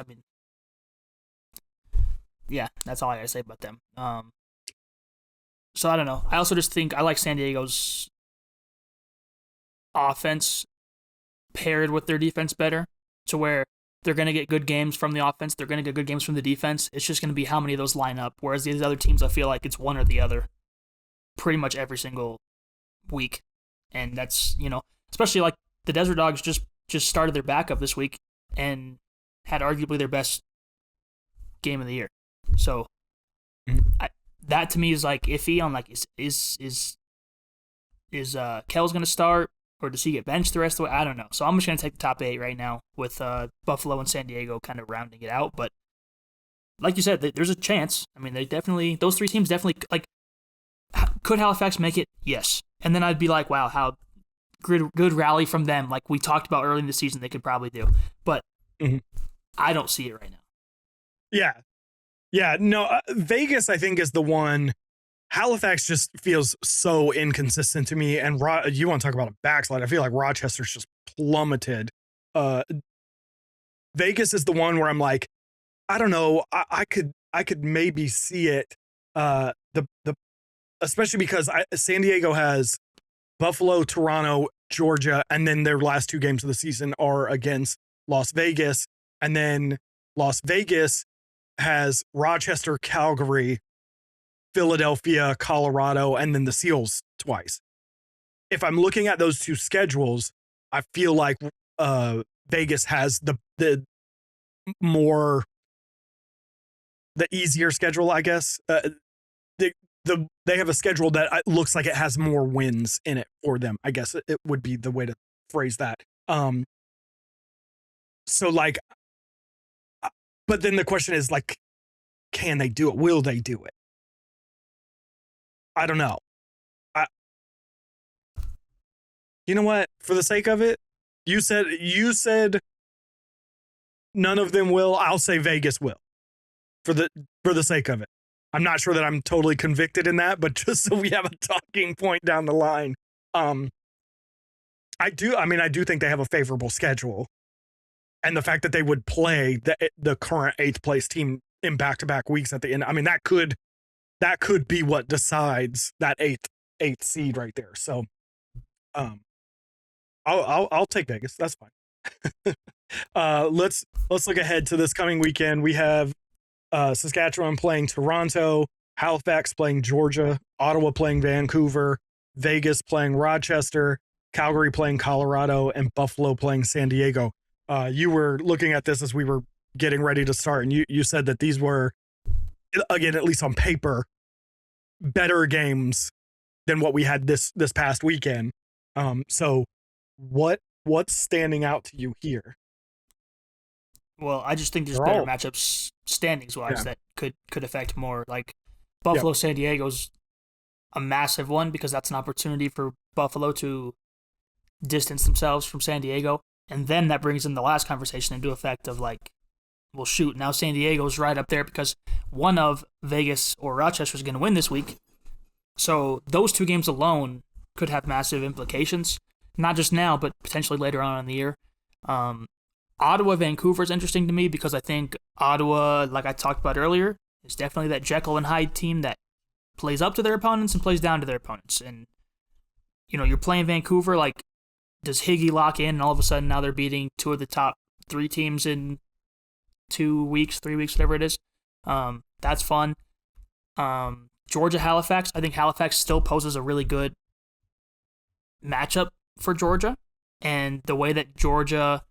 that's all I gotta say about them. So I don't know. I also just think I like San Diego's offense paired with their defense better, to where they're going to get good games from the offense, they're going to get good games from the defense. It's just going to be how many of those line up, whereas these other teams, I feel like it's one or the other pretty much every single week. And that's, especially like the Desert Dogs just started their backup this week and had arguably their best game of the year. So that to me is like iffy on like, is Kel's going to start, or does he get benched the rest of the way? I don't know. So I'm just going to take the top 8 right now with Buffalo and San Diego kind of rounding it out. But like you said, there's a chance. I mean, those 3 teams definitely, like, could Halifax make it? Yes. And then I'd be like, wow, how good rally from them. Like we talked about early in the season, they could probably do. But I don't see it right now. Yeah. Yeah. No, Vegas, I think, is the one. Halifax just feels so inconsistent to me. And you want to talk about a backslide? I feel like Rochester's just plummeted. Vegas is the one where I'm like, I don't know. I could maybe see it. Especially because San Diego has Buffalo, Toronto, Georgia, and then their last 2 games of the season are against Las Vegas. And then Las Vegas has Rochester, Calgary, Philadelphia, Colorado, and then the Seals twice. If I'm looking at those 2 schedules, I feel like Vegas has the more the easier schedule, I guess. They have a schedule that looks like it has more wins in it for them. I guess it would be the way to phrase that. So like, but then the question is like, can they do it? Will they do it? I don't know. You know what? For the sake of it, you said none of them will. I'll say Vegas will. For the sake of it. I'm not sure that I'm totally convicted in that, but just so we have a talking point down the line. I do think they have a favorable schedule. And the fact that they would play the current 8th place team in back-to-back weeks at the end, I mean, that could be what decides that eighth seed right there. So I'll take Vegas. That's fine. Let's look ahead to this coming weekend. We have Saskatchewan playing Toronto, Halifax playing Georgia, Ottawa playing Vancouver, Vegas playing Rochester, Calgary playing Colorado, and Buffalo playing San Diego. You were looking at this as we were getting ready to start, and you said that these were, again, at least on paper, better games than what we had this past weekend. So what's standing out to you here? Well, I just think there's better matchups standings wise that could affect more. Like Buffalo, San Diego's a massive one because that's an opportunity for Buffalo to distance themselves from San Diego. And then that brings in the last conversation into effect of like, well, shoot, now San Diego's right up there because one of Vegas or Rochester is going to win this week. So those two games alone could have massive implications, not just now, but potentially later on in the year. Ottawa, Vancouver is interesting to me because I think Ottawa, like I talked about earlier, is definitely that Jekyll and Hyde team that plays up to their opponents and plays down to their opponents. And, you know, you're playing Vancouver, like, does Higgy lock in and all of a sudden now they're beating two of the top 3 teams in 2 weeks, 3 weeks, whatever it is? That's fun. Georgia, Halifax, I think Halifax still poses a really good matchup for Georgia. And the way that Georgia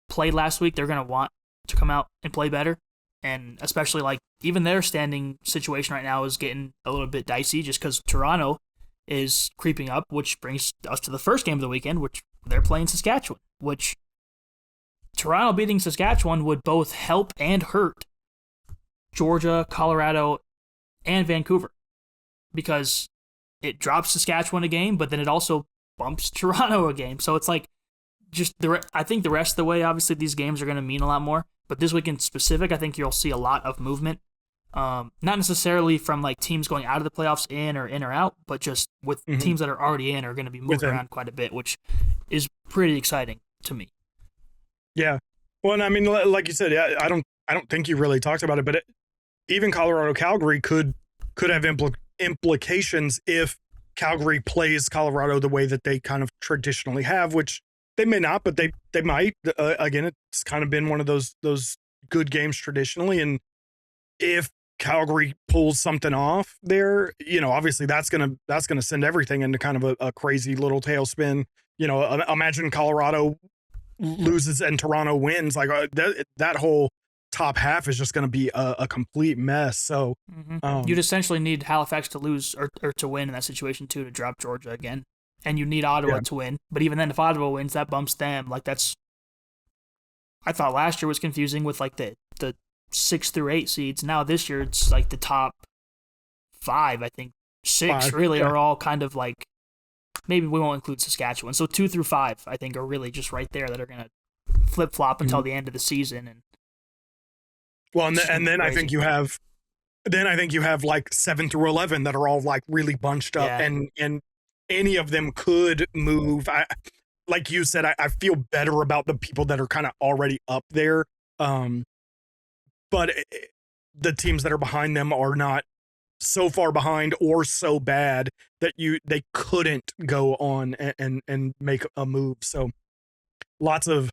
played last week, they're going to want to come out and play better. And especially like even their standing situation right now is getting a little bit dicey just because Toronto is creeping up, which brings us to the first game of the weekend, which they're playing Saskatchewan, which Toronto beating Saskatchewan would both help and hurt Georgia, Colorado, and Vancouver because it drops Saskatchewan a game, but then it also bumps Toronto a game. So it's like, just I think the rest of the way, obviously, these games are going to mean a lot more. But this week in specific, I think you'll see a lot of movement. Not necessarily from like teams going out of the playoffs in or out, but just with teams that are already in are going to be moving around quite a bit, which is pretty exciting to me. Yeah. Well, and I mean, like you said, I don't think you really talked about it, but even Colorado Calgary could have implications if Calgary plays Colorado the way that they kind of traditionally have, which they may not, but they might. Again, it's kind of been one of those good games traditionally, and if Calgary pulls something off there, you know, obviously that's gonna send everything into kind of a crazy little tailspin. You know, imagine Colorado loses and Toronto wins. Like that whole top half is just going to be a complete mess. So you'd essentially need Halifax to lose or to win in that situation too to drop Georgia again. And you need Ottawa to win. But even then, if Ottawa wins, that bumps them. Like that's, I thought last year was confusing with like the 6 through 8 seeds. Now this year it's like the top 5. I think 6 are all kind of like, maybe we won't include Saskatchewan. So 2 through 5 I think are really just right there that are going to flip flop until the end of the season. And well, and then I think you have like 7 through 11 that are all like really bunched up and any of them could move. Like you said, I feel better about the people that are kind of already up there. But the teams that are behind them are not so far behind or so bad that they couldn't go on and make a move. So lots of,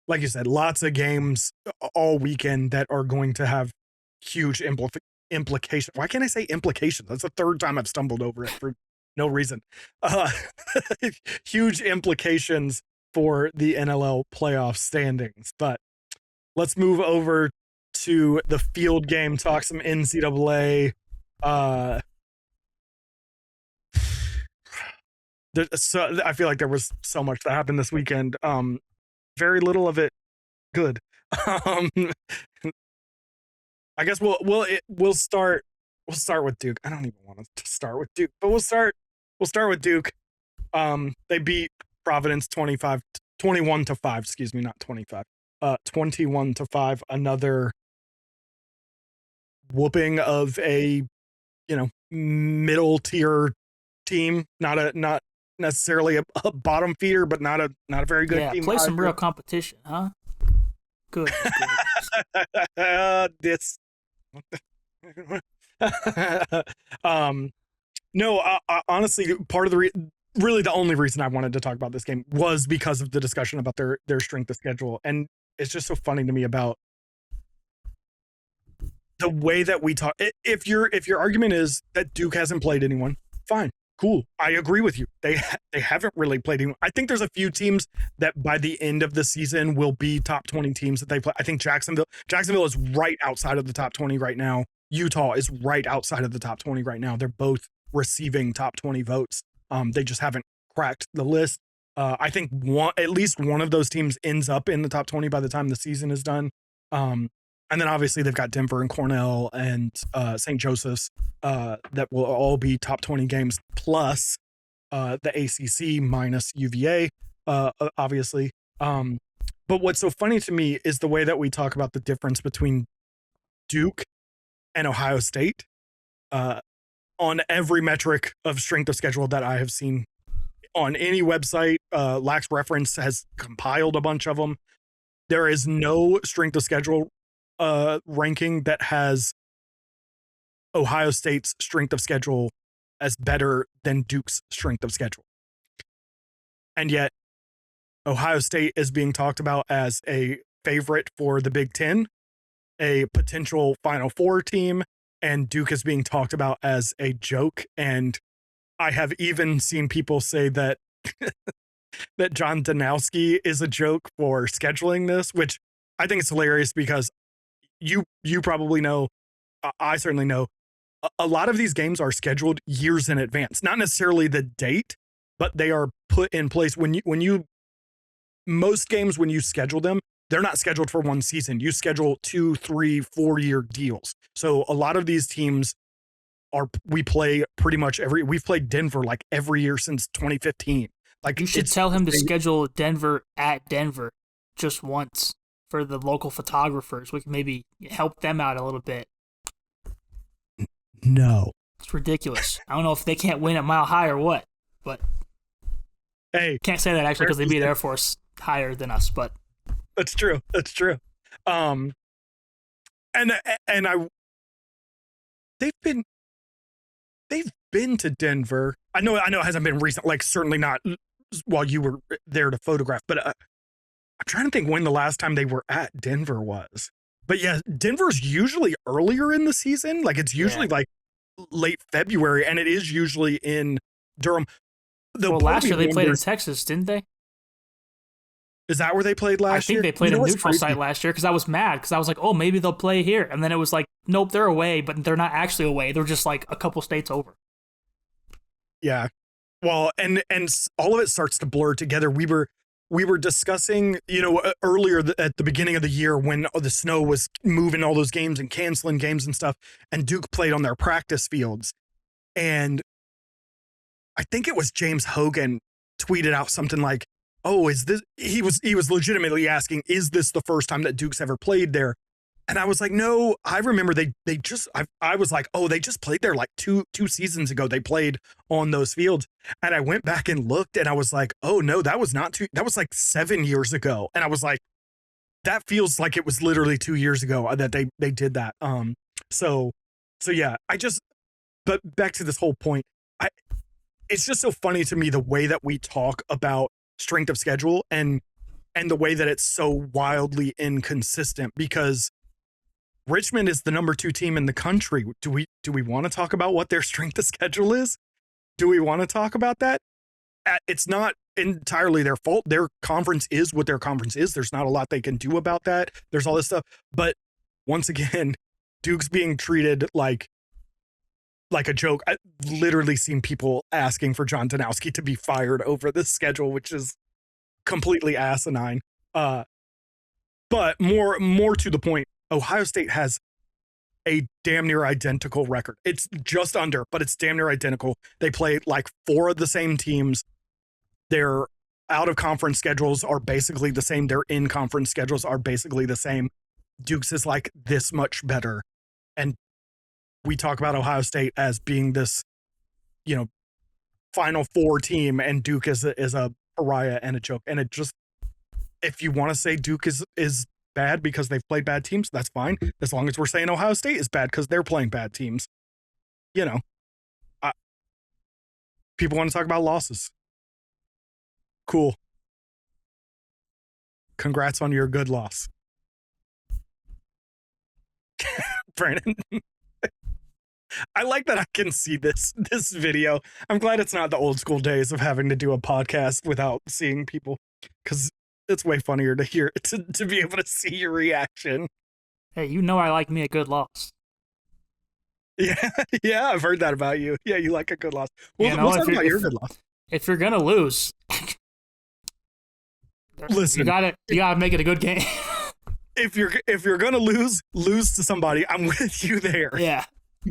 like you said, lots of games all weekend that are going to have huge implications. Why can't I say implications? That's the third time I've stumbled over it for no reason. Huge implications for the NLL playoff standings. But let's move over to the field game, talk some NCAA. So I feel like there was so much that happened this weekend. Very little of it good. Um, I guess we'll start with Duke. I don't even want to start with Duke, but we'll start with Duke. They beat Providence 21-5, excuse me, not 25. 21-5, another whooping of a, middle tier team, not necessarily a bottom feeder, but not a very good team. Play some real competition, huh? Good. This no, honestly, part of the really the only reason I wanted to talk about this game was because of the discussion about their strength of schedule, and it's just so funny to me about the way that we talk. If your argument is that Duke hasn't played anyone, fine, cool, I agree with you. They haven't really played anyone. I think there's a few teams that by the end of the season will be top 20 teams that they play. I think Jacksonville is right outside of the top 20 right now. Utah is right outside of the top 20 right now. They're both receiving top 20 votes. They just haven't cracked the list. I think at least one of those teams ends up in the top 20 by the time the season is done. And then obviously they've got Denver and Cornell and St. Joseph's that will all be top 20 games, plus the ACC minus UVA, obviously. But what's so funny to me is the way that we talk about the difference between Duke and Ohio State on every metric of strength of schedule that I have seen on any website. Lax Reference has compiled a bunch of them. There is no strength of schedule ranking that has Ohio State's strength of schedule as better than Duke's strength of schedule. And yet Ohio State is being talked about as a favorite for the Big Ten, a potential Final Four team, and Duke is being talked about as a joke. And I have even seen people say that that John Danowski is a joke for scheduling this, which I think is hilarious because you probably know, I certainly know, a lot of these games are scheduled years in advance, not necessarily the date, but they are put in place most games when you schedule them, they're not scheduled for one season. You schedule 2, 3, 4-year deals. So a lot of these teams we play pretty much we've played Denver like every year since 2015. Like, you should tell him to schedule Denver at Denver just once for the local photographers. We can maybe help them out a little bit. No. It's ridiculous. I don't know if they can't win at Mile High or what, but hey, can't say that actually because they beat Air Force higher than us, but that's true. They've been to Denver. I know it hasn't been recent, like certainly not while you were there to photograph, but I'm trying to think when the last time they were at Denver was. But yeah, Denver's usually earlier in the season. Like it's usually like late February, and it is usually in Durham. Last year they played in Texas, didn't they? Is that where they played last year? I think they played a neutral site last year because I was mad because I was like, oh, maybe they'll play here. And then it was like, nope, they're away, but they're not actually away. They're just like a couple states over. Yeah. Well, and all of it starts to blur together. We were discussing, earlier at the beginning of the year when the snow was moving all those games and canceling games and stuff, and Duke played on their practice fields. And I think it was James Hogan tweeted out something like, oh, is this, he was legitimately asking, is this the first time that Duke's ever played there? And I was like, no, I remember I was like, oh, they just played there like two seasons ago. They played on those fields. And I went back and looked and I was like, oh no, that was like 7 years ago. And I was like, that feels like it was literally 2 years ago that they did that. So yeah, but back to this whole point, it's just so funny to me the way that we talk about strength of schedule and the way that it's so wildly inconsistent, because Richmond is the number 2 team in the country. Do we want to talk about what their strength of schedule is? Do we want to talk about that? It's not entirely their fault. Their conference is what their conference is. There's not a lot they can do about that. There's all this stuff. But once again, Duke's being treated like a joke. I've literally seen people asking for John Danowski to be fired over this schedule, which is completely asinine. But more to the point, Ohio State has a damn near identical record. It's just under, but it's damn near identical. They play like 4 of the same teams. Their out of conference schedules are basically the same. Their in conference schedules are basically the same. Duke's is like this much better. And we talk about Ohio State as being this, Final Four team, and Duke is a pariah and a joke. And it just, if you want to say Duke is bad because they've played bad teams, that's fine. As long as we're saying Ohio State is bad because they're playing bad teams. People want to talk about losses. Cool. Congrats on your good loss. Brandon. I like that I can see this video. I'm glad it's not the old school days of having to do a podcast without seeing people, because it's way funnier to hear to be able to see your reaction. Hey, I like me a good loss. Yeah, I've heard that about you. Yeah, you like a good loss. Well, we'll talk about your good loss. If you're gonna lose, listen, you gotta make it a good game. If you're gonna lose to somebody, I'm with you there. Yeah.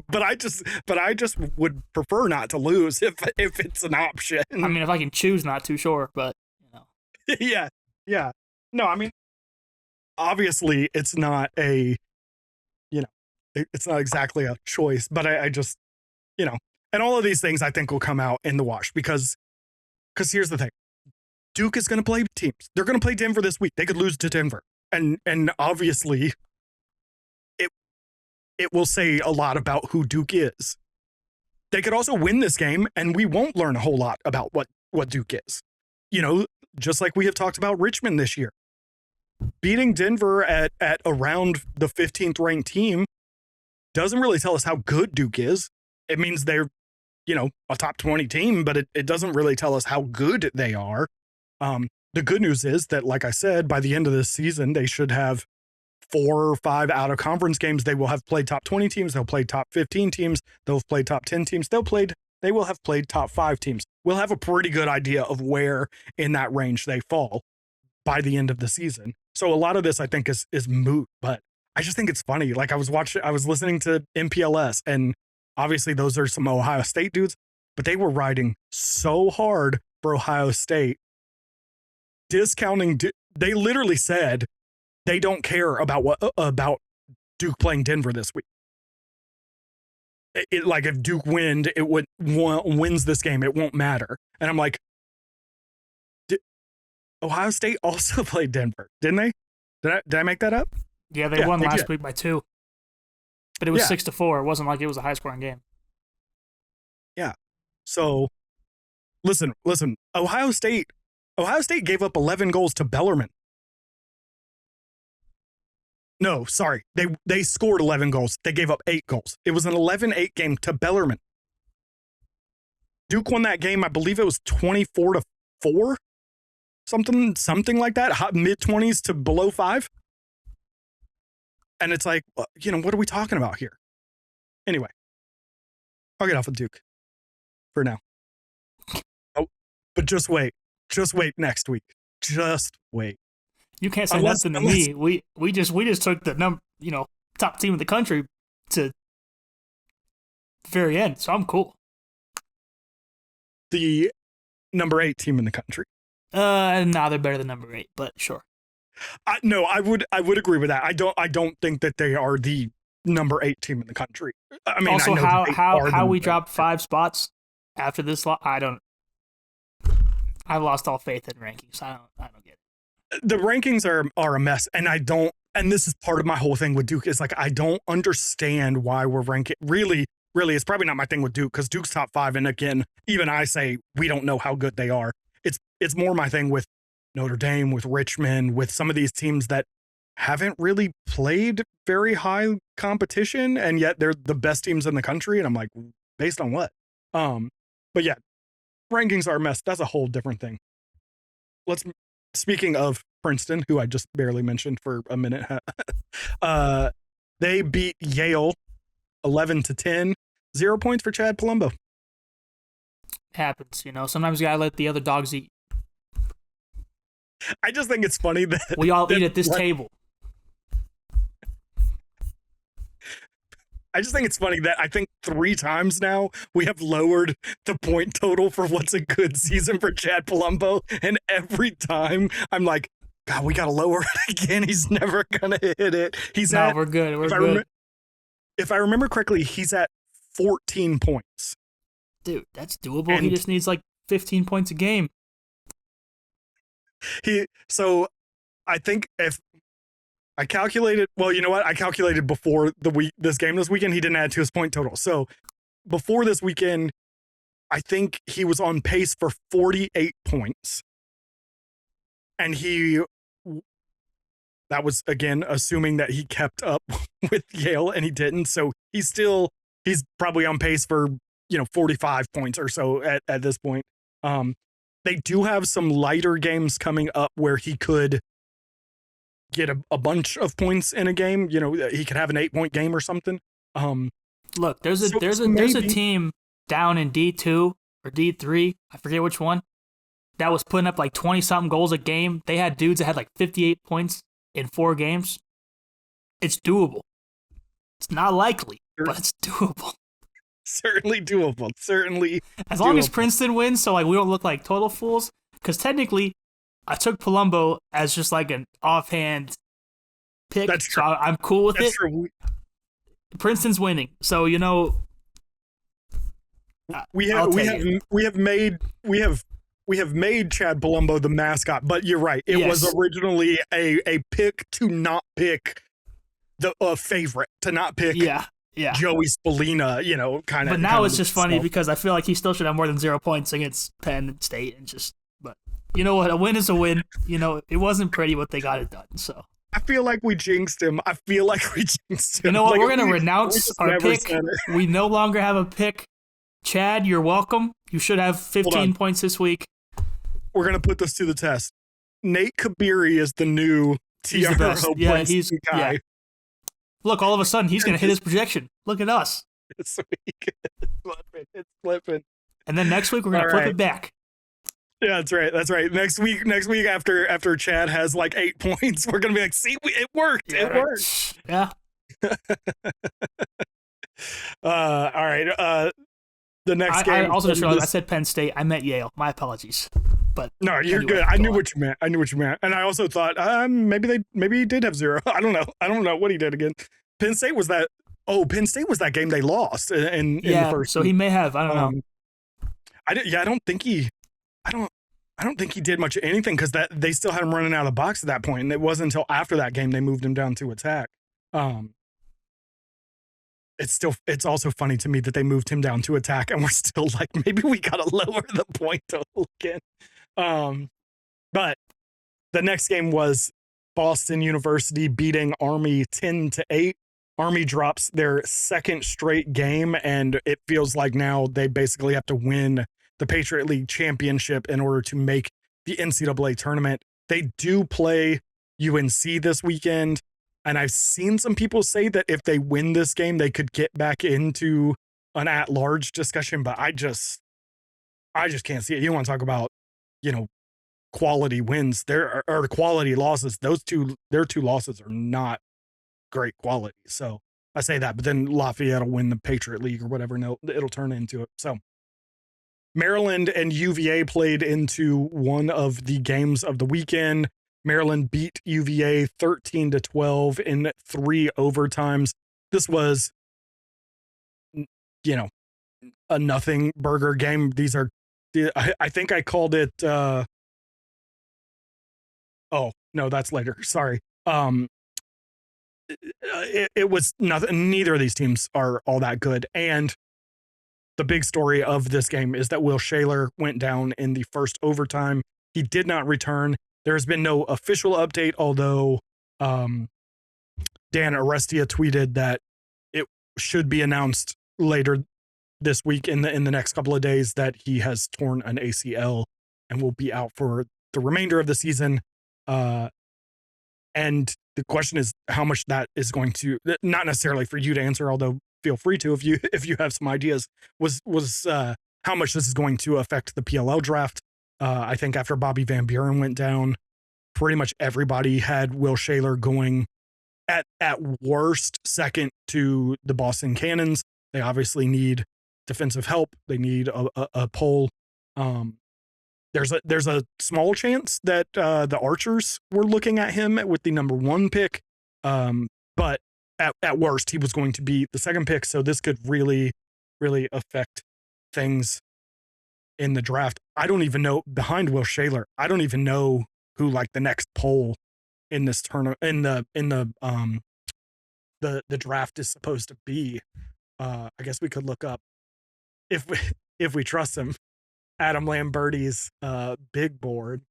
But I just would prefer not to lose if it's an option. I mean, if I can choose, not too sure, but Yeah. No, I mean, obviously it's not it's not exactly a choice, but I just, and all of these things I think will come out in the wash because here's the thing. Duke is going to play teams. They're going to play Denver this week. They could lose to Denver. And obviously it will say a lot about who Duke is. They could also win this game and we won't learn a whole lot about what Duke is. Just like we have talked about Richmond this year. Beating Denver at around the 15th ranked team doesn't really tell us how good Duke is. It means they're, a top 20 team, but it doesn't really tell us how good they are. The good news is that, like I said, by the end of this season, they should have 4 or 5 out of conference games. They will have played top 20 teams. They'll play top 15 teams. They'll play top 10 teams. They will have played top 5 teams. We'll have a pretty good idea of where in that range they fall by the end of the season. So a lot of this I think is moot, but I just think it's funny. Like I was listening to MPLS, and obviously those are some Ohio State dudes, but they were riding so hard for Ohio State, discounting. They literally said they don't care about Duke playing Denver this week. Like if Duke wins this game, it won't matter. And I'm like, Ohio State also played Denver, didn't they? Did I make that up? Yeah, they won last week by 2. But it was 6-4. It wasn't like it was a high scoring game. Yeah. So listen, Ohio State gave up 11 goals to Bellarmine. No, sorry. They scored 11 goals. They gave up 8 goals. It was an 11-8 game to Bellarmine. Duke won that game. I believe it was 24-4. Something like that. Mid-20s to below 5. And it's like, what are we talking about here? Anyway, I'll get off of Duke for now. Oh, but just wait next week. Just wait. You can't say nothing to me. We just took the top team in the country to the very end, so I'm cool. The number 8 team in the country. Nah, they're better than number 8, but sure. No, I would agree with that. I don't think that they are the number 8 team in the country. I mean, also, I know how we dropped 5 spots after this. I've lost all faith in rankings. I don't get it. The rankings are a mess, and and this is part of my whole thing with Duke is like I don't understand why we're ranking. Really, it's probably not my thing with Duke because Duke's top 5, and again, even I say we don't know how good they are. It's more my thing with Notre Dame, with Richmond, with some of these teams that haven't really played very high competition, and yet they're the best teams in the country. And I'm like, based on what? But yeah, rankings are a mess. That's a whole different thing. let's speaking of Princeton, who I just barely mentioned for a minute, uh, they beat Yale 11-10. 0 points for Chad Palumbo. Happens, Sometimes you gotta let the other dogs eat. I just think it's funny that we all eat at this table. I just think it's funny that I think 3 times now we have lowered the point total for what's a good season for Chad Palumbo, and every time I'm like, God, we gotta lower it again. He's never gonna hit it. We're good. We're good. If I remember correctly, he's at 14 points. Dude, that's doable. He just needs like 15 points a game. So I think if I calculated, well, you know what? I calculated before this game this weekend, he didn't add to his point total. So before this weekend, I think he was on pace for 48 points. And that was, again, assuming that he kept up with Yale, and he didn't. So he's probably on pace for, 45 points or so at this point. They do have some lighter games coming up where he could get a bunch of points in a game. He could have an 8-point game or something. Look, there's a team down in D2 or D3, I forget which one, that was putting up like 20-something goals a game. They had dudes that had like 58 points in 4 games. It's doable. It's not likely, but it's doable. Certainly doable. Certainly. As long as Princeton wins, so like we don't look like total fools. Because technically, I took Palumbo as just like an offhand pick. That's true. So I'm cool with it. True. Princeton's winning, so we have made Chad Palumbo the mascot. But you're right. It was originally a pick to not pick the favorite, to not pick. Yeah. Joey Spallina, kind of. But now it's just funny because I feel like he still should have more than 0 points against Penn State, but you know what? A win is a win. It wasn't pretty, but they got it done. So I feel like we jinxed him. You know what? We're gonna renounce our pick. We no longer have a pick. Chad, you're welcome. You should have 15 points this week. We're gonna put this to the test. Nate Kabiri is the new TRO guy. Yeah. Look, all of a sudden, he's going to hit his projection. Look at us. It's flipping. And then next week, we're going to flip it back. Yeah, that's right. Next week after Chad has like 8 points, we're going to be like, see, it worked. Yeah, it worked. Yeah. All right. The next game. I also just realized I said Penn State. I meant Yale. My apologies. But no, you're good. I knew what you meant. And I also thought maybe he did have 0. I don't know what he did again. Penn State was that game they lost in the first. So he may have. I don't know. I don't think he did much of anything because they still had him running out of the box at that point, and it wasn't until after that game they moved him down to attack. It's also funny to me that they moved him down to attack, and we're still like, maybe we gotta lower the point total again. But the next game was Boston University beating Army 10-8. Army drops their second straight game, and it feels like now they basically have to win the Patriot League championship in order to make the NCAA tournament. They do play UNC this weekend, and I've seen some people say that if they win this game, they could get back into an at-large discussion, but I just can't see it. You want to talk about, quality wins there or quality losses. Their 2 losses are not great quality. So I say that, but then Lafayette will win the Patriot League or whatever. No, it'll turn into it. So Maryland and UVA played into one of the games of the weekend. Maryland beat UVA 13-12 in 3 overtimes. This was, a nothing burger game. These are, I think I called it, oh, no, that's later. Sorry. It was nothing. Neither of these teams are all that good. And the big story of this game is that Will Schaler went down in the first overtime. He did not return. There's been no official update, although Dan Arestia tweeted that it should be announced later this week in the next couple of days that he has torn an ACL and will be out for the remainder of the season. And the question is how much that is going to, not necessarily for you to answer, although feel free to if you have some ideas, was how much this is going to affect the PLL draft. I think after Bobby Van Buren went down, pretty much everybody had Will Schaler going at worst second to the Boston Cannons. They obviously need defensive help. They need a pole. There's a small chance that the Archers were looking at him with the number 1 pick. But at worst, he was going to be the 2nd pick. So this could really, really affect things in the draft. I don't even know, behind Will Schaler, I don't even know who like the next pole in this tournament the draft is supposed to be. I guess we could look up if we trust him. Adam Lamberti's big board.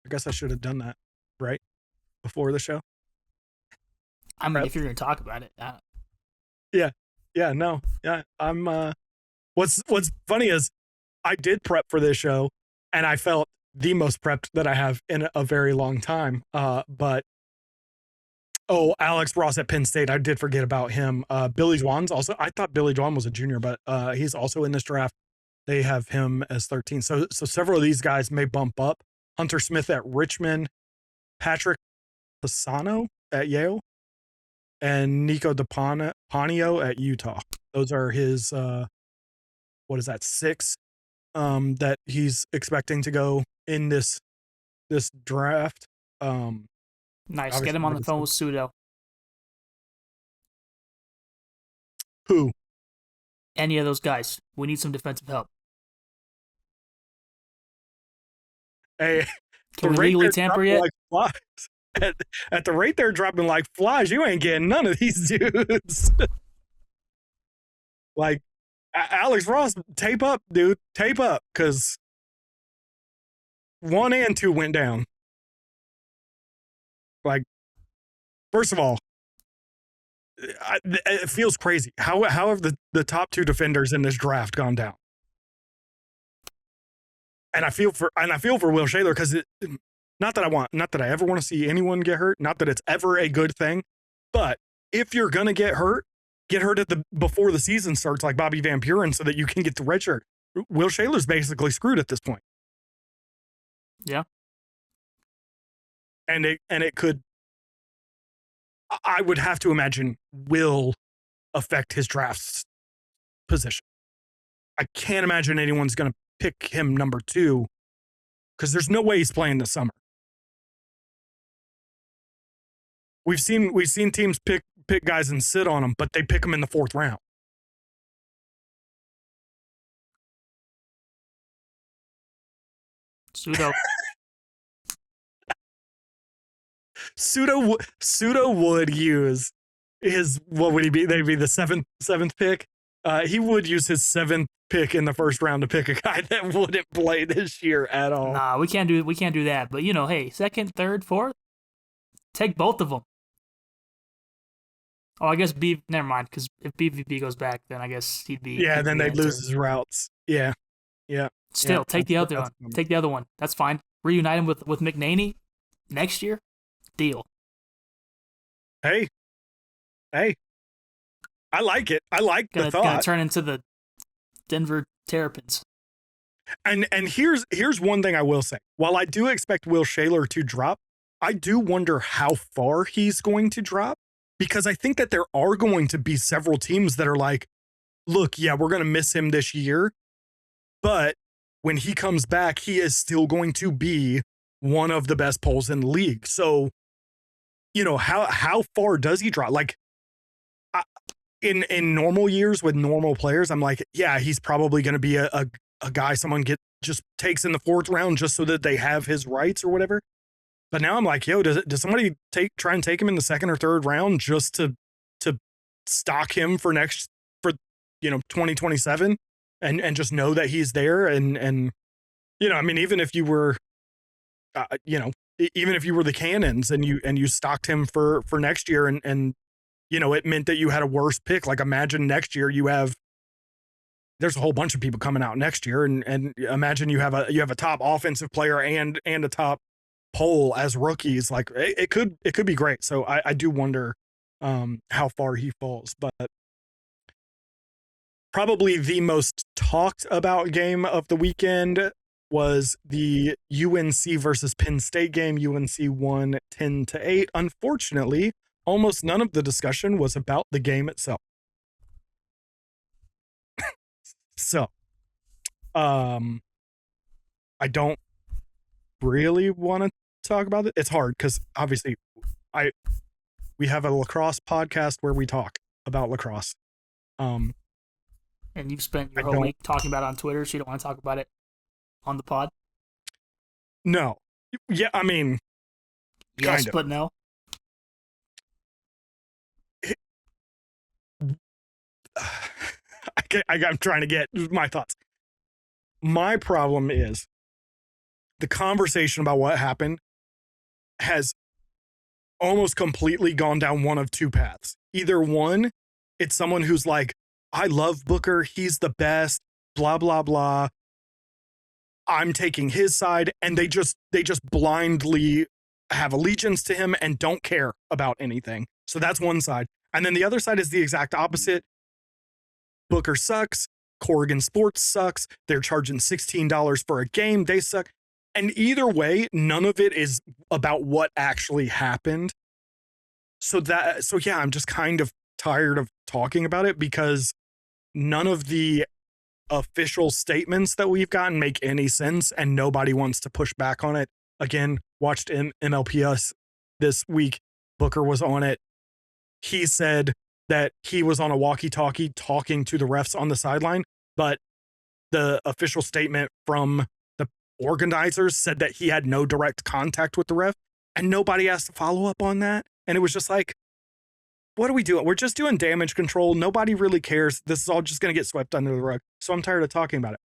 I guess I should have done that right before the show. I mean, if you're going to talk about it. I'm what's funny is I did prep for this show and I felt the most prepped that I have in a very long time. But Alex Ross at Penn State, I did forget about him. Billy Dwan's also, I thought Billy Dwan was a junior, but he's also in this draft. They have him as 13. So several of these guys may bump up. Hunter Smith at Richmond, Patrick Pisano at Yale, and Nico DePanio at Utah. Those are his, 6 that he's expecting to go in this draft. Nice. Get him on the phone with Pseudo. Who? Any of those guys. We need some defensive help. Hey, can we legally tamper yet? Like flies. At the rate they're dropping like flies, you ain't getting none of these dudes. Like Alex Ross, tape up, dude. Tape up, because 1 and 2 went down. Like, first of all, it feels crazy. How have the top 2 defenders in this draft gone down? And I feel for Will Schaler, because not that I ever want to see anyone get hurt. Not that it's ever a good thing, but if you're gonna get hurt before the season starts, like Bobby Van Buren, so that you can get the red shirt. Will Schaler's basically screwed at this point. Yeah. And it could, I would have to imagine, will affect his draft position. I can't imagine anyone's going to pick him number 2, because there's no way he's playing this summer. We've seen teams pick guys and sit on them, but they pick them in the 4th round. Pseudo would use his, what would he be? They'd be the seventh pick. He would use his 7th pick in the 1st round to pick a guy that wouldn't play this year at all. Nah, we can't do that. But hey, 2nd, 3rd, 4th, take both of them. Oh, I guess never mind, because if BVP goes back, then I guess he'd be. Yeah, then they'd lose his routes. Yeah. Still, take the other one. Take the other one. That's fine. Reunite him with McNaney next year. Deal. Hey. I like it. I like the thought. Gonna turn into the Denver Terrapins. And here's one thing I will say. While I do expect Will Schaler to drop, I do wonder how far he's going to drop, because I think that there are going to be several teams that are like, look, yeah, we're going to miss him this year, but when he comes back, he is still going to be one of the best poles in the league. So, how far does he drop? Like, in normal years with normal players, I'm like, yeah, he's probably going to be a guy someone just takes in the 4th round just so that they have his rights or whatever. But now I'm like, yo, does somebody try and take him in the 2nd or 3rd round just to stock him for 2027 and just know that he's there and I mean, even if you were even if you were the Cannons and you stocked him for next year and it meant that you had a worse pick. Like, imagine next year you have there's a whole bunch of people coming out next year, and imagine you have a top offensive player and a top pole as rookies. Like it could be great. So I do wonder how far he falls, but probably the most talked about game of the weekend was the UNC versus Penn State game. UNC won 10-8. Unfortunately, almost none of the discussion was about the game itself. So, I don't really want to talk about it. It's hard because obviously we have a lacrosse podcast where we talk about lacrosse. And you've spent your whole week talking about it on Twitter, so you don't want to talk about it on the pod? No. Yeah, I mean, yes, but no. I'm trying to get my thoughts. My problem is the conversation about what happened has almost completely gone down one of two paths. Either one, it's someone who's like, I love Booker, he's the best, blah, blah, blah. I'm taking his side, and they just blindly have allegiance to him and don't care about anything. So that's one side. And then the other side is the exact opposite. Booker sucks. Corrigan Sports sucks. They're charging $16 for a game. They suck. And either way, none of it is about what actually happened. So yeah, I'm just kind of tired of talking about it because none of the official statements that we've gotten make any sense, and nobody wants to push back on it. Again, watched MLPS this week. Booker was on it. He said that he was on a walkie-talkie talking to the refs on the sideline, but the official statement from the organizers said that he had no direct contact with the ref, and nobody asked to follow up on that. And it was just like, what are we doing? We're just doing damage control. Nobody really cares. This is all just going to get swept under the rug. So I'm tired of talking about it.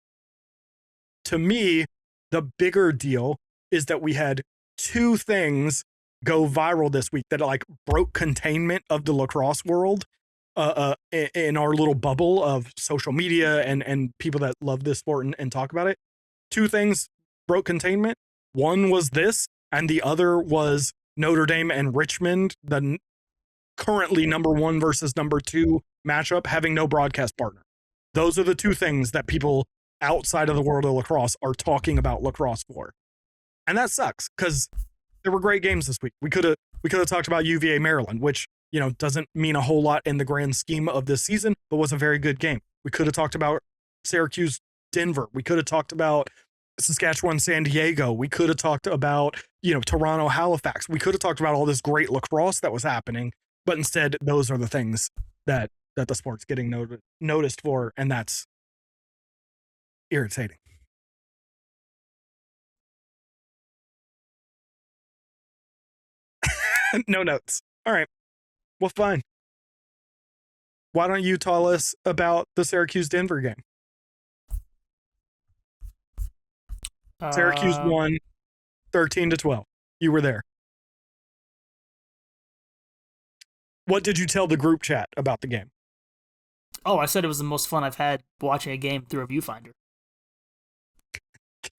To me, the bigger deal is that we had two things go viral this week that like broke containment of the lacrosse world in our little bubble of social media and people that love this sport and talk about it. Two things broke containment. One was this, and the other was Notre Dame and Richmond, the currently number 1 versus number 2 matchup, having no broadcast partner. Those are the two things that people outside of the world of lacrosse are talking about lacrosse for. And that sucks because there were great games this week. We could have talked about UVA Maryland, which, you know, doesn't mean a whole lot in the grand scheme of this season, but was a very good game. We could have talked about Syracuse-Denver. We could have talked about Saskatchewan-San Diego. We could have talked about, you know, Toronto-Halifax. We could have talked about all this great lacrosse that was happening, but instead those are the things that the sport's getting noticed for, and that's irritating. No notes. All right. Well, fine. Why don't you tell us about the Syracuse-Denver game? Syracuse won 13-12. You were there. What did you tell the group chat about the game? Oh, I said it was the most fun I've had watching a game through a viewfinder.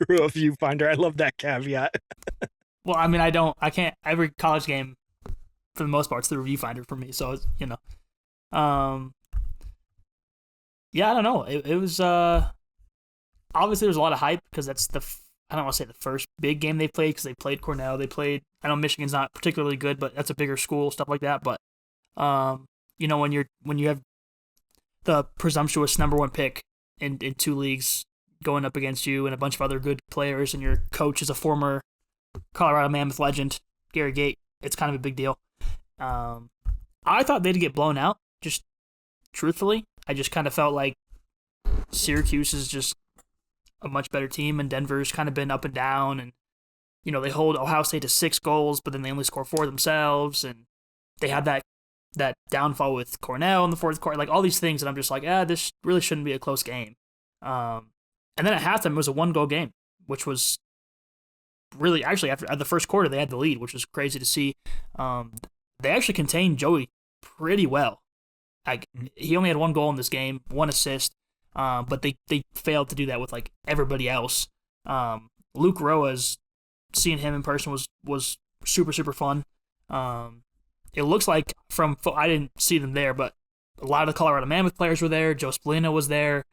Through a viewfinder. I love that caveat. Well, I mean, I can't, every college game, for the most part, it's through a viewfinder for me, so, you know. Yeah, I don't know. It was, obviously there's a lot of hype, because that's I don't want to say the first big game they played, because they played Cornell, I know Michigan's not particularly good, but that's a bigger school, stuff like that, but, you know, when you have the presumptuous number 1 pick in 2 leagues going up against you and a bunch of other good players, and your coach is a former Colorado Mammoth legend, Gary Gate, it's kind of a big deal. I thought they'd get blown out, just truthfully. I just kind of felt like Syracuse is just a much better team, and Denver's kind of been up and down, and, you know, they hold Ohio State to 6 goals, but then they only score 4 themselves, and they had that downfall with Cornell in the fourth quarter, like all these things, and I'm just like, this really shouldn't be a close game. And then at halftime, it was a 1-goal game, which was really, actually, after the first quarter, they had the lead, which was crazy to see. They actually contained Joey pretty well. Like, he only had 1 goal in this game, 1 assist. but they failed to do that with like everybody else. Luke Roa's, seeing him in person was super super fun. It looks like I didn't see them there, but a lot of the Colorado Mammoth players were there. Joe Spallina was there.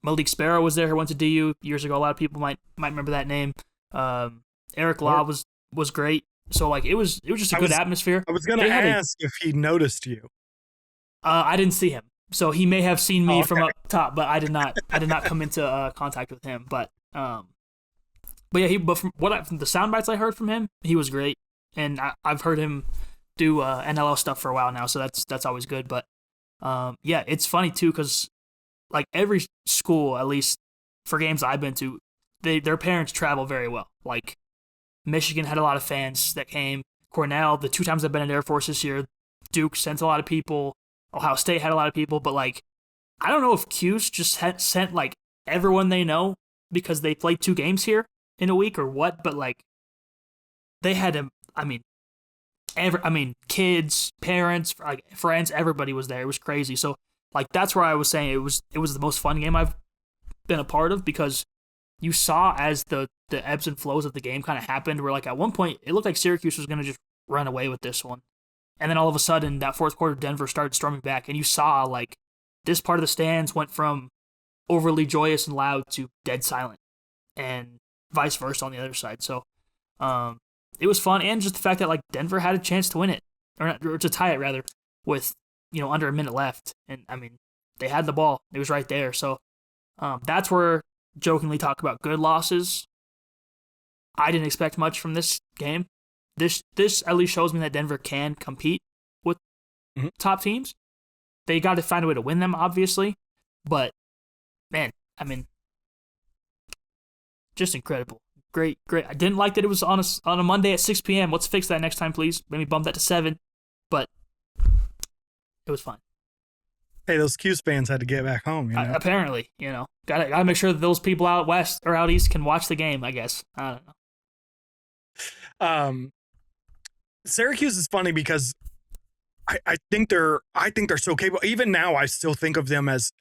Malik Sparrow was there, who went to DU years ago. A lot of people might remember that name. Eric Law was great. So like it was just a good atmosphere. I was gonna ask if he noticed you. I didn't see him, so he may have seen me from up top, but I did not come into contact with him. But yeah, from the sound bites I heard from him, he was great, and I've heard him do NLL stuff for a while now, so that's always good. But yeah, it's funny too because like every school, at least for games I've been to, their parents travel very well. Like Michigan had a lot of fans that came. Cornell, the 2 times I've been at Air Force this year, Duke sent a lot of people. Ohio State had a lot of people, but like I don't know if Cuse just sent like everyone they know because they played 2 games here in a week or what. But like they had to. I mean, kids, parents, like friends, everybody was there. It was crazy. So like that's where I was saying it was the most fun game I've been a part of, because you saw as the ebbs and flows of the game kind of happened, where like at one point it looked like Syracuse was going to just run away with this one. And then all of a sudden that fourth quarter Denver started storming back, and you saw like this part of the stands went from overly joyous and loud to dead silent, and vice versa on the other side. So it was fun, and just the fact that like Denver had a chance to win it, or to tie it rather, with under a minute left, and I mean they had the ball, it was right there. So that's where jokingly talk about good losses. I didn't expect much from this game. This at least shows me that Denver can compete with top teams. They got to find a way to win them, obviously, but man, I mean, just incredible. Great. I didn't like that it was on a Monday at 6 p.m. Let's fix that next time, please. Maybe bump that to 7. But it was fun. Hey, those Cuse fans had to get back home. Apparently, gotta make sure that those people out west or out east can watch the game. I guess I don't know. Syracuse is funny because I think they're so capable. Even now, I still think of them as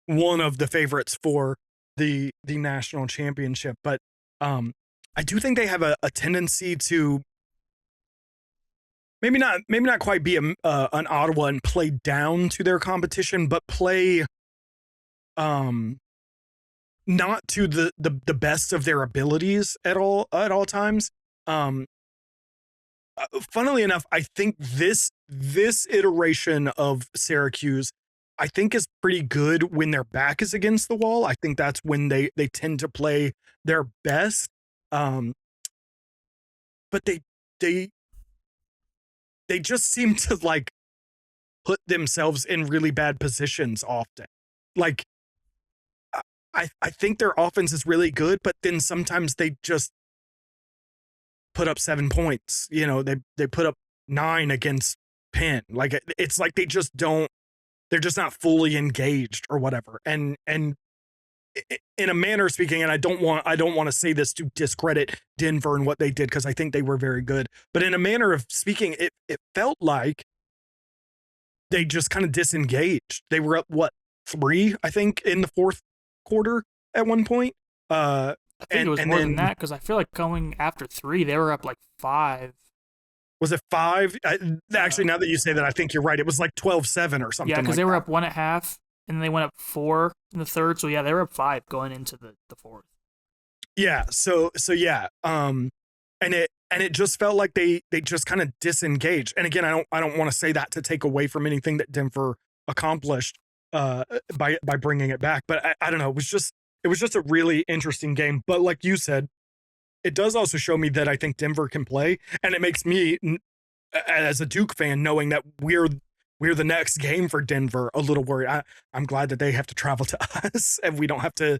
one of the favorites for the national championship, but. I do think they have a tendency to maybe not quite be an Ottawa and play down to their competition, but play not to the best of their abilities at all times. Funnily enough, I think this iteration of Syracuse, I think, is pretty good when their back is against the wall. I think that's when they tend to play their best. But they just seem to like put themselves in really bad positions often. Like I think their offense is really good, but then sometimes they just put up 7 points. They put up 9 against Penn. Like it's like they're just not fully engaged or whatever. And in a manner of speaking, and I don't want to say this to discredit Denver and what they did, because I think they were very good. But in a manner of speaking, it felt like they just kind of disengaged. They were up 3, I think, in the fourth quarter at one point. I think it was more than that, because I feel like going after 3, they were up like 5. Was it 5? Actually, now that you say that, I think you're right. It was like 12-7 or something. Yeah, because they were up 1 at half, and then they went up 4 in the third. So yeah, they were up 5 going into the fourth. Yeah. So yeah. And it just felt like they just kind of disengaged. And again, I don't want to say that to take away from anything that Denver accomplished by bringing it back. But I don't know. It was just a really interesting game. But like you said, it does also show me that I think Denver can play, and it makes me, as a Duke fan, knowing that we're the next game for Denver, a little worried. I'm glad that they have to travel to us and we don't have to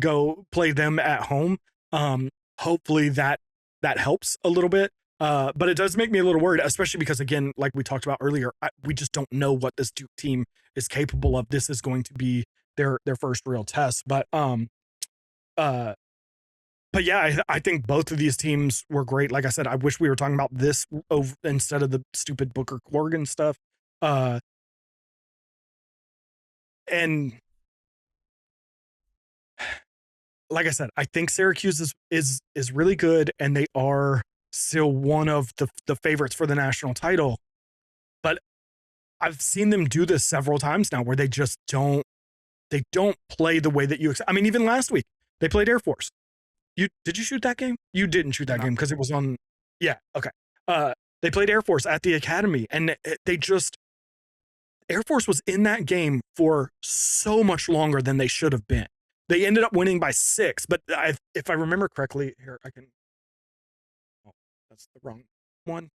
go play them at home. Hopefully that helps a little bit. But it does make me a little worried, especially because, again, like we talked about earlier, we just don't know what this Duke team is capable of. This is going to be their first real test. But yeah, I think both of these teams were great. Like I said, I wish we were talking about this instead of the stupid Booker Corrigan stuff. and like I said, I think Syracuse is really good, and they are still one of the favorites for the national title. But I've seen them do this several times now, where they just don't play the way that you expect. I mean, even last week they played Air Force. Did you shoot that game? You didn't shoot that game because it was on. Yeah, okay. They played Air Force at the Academy, and they just Air Force was in that game for so much longer than they should have been. They ended up winning by 6, but if I remember correctly, here I can. Oh, that's the wrong one.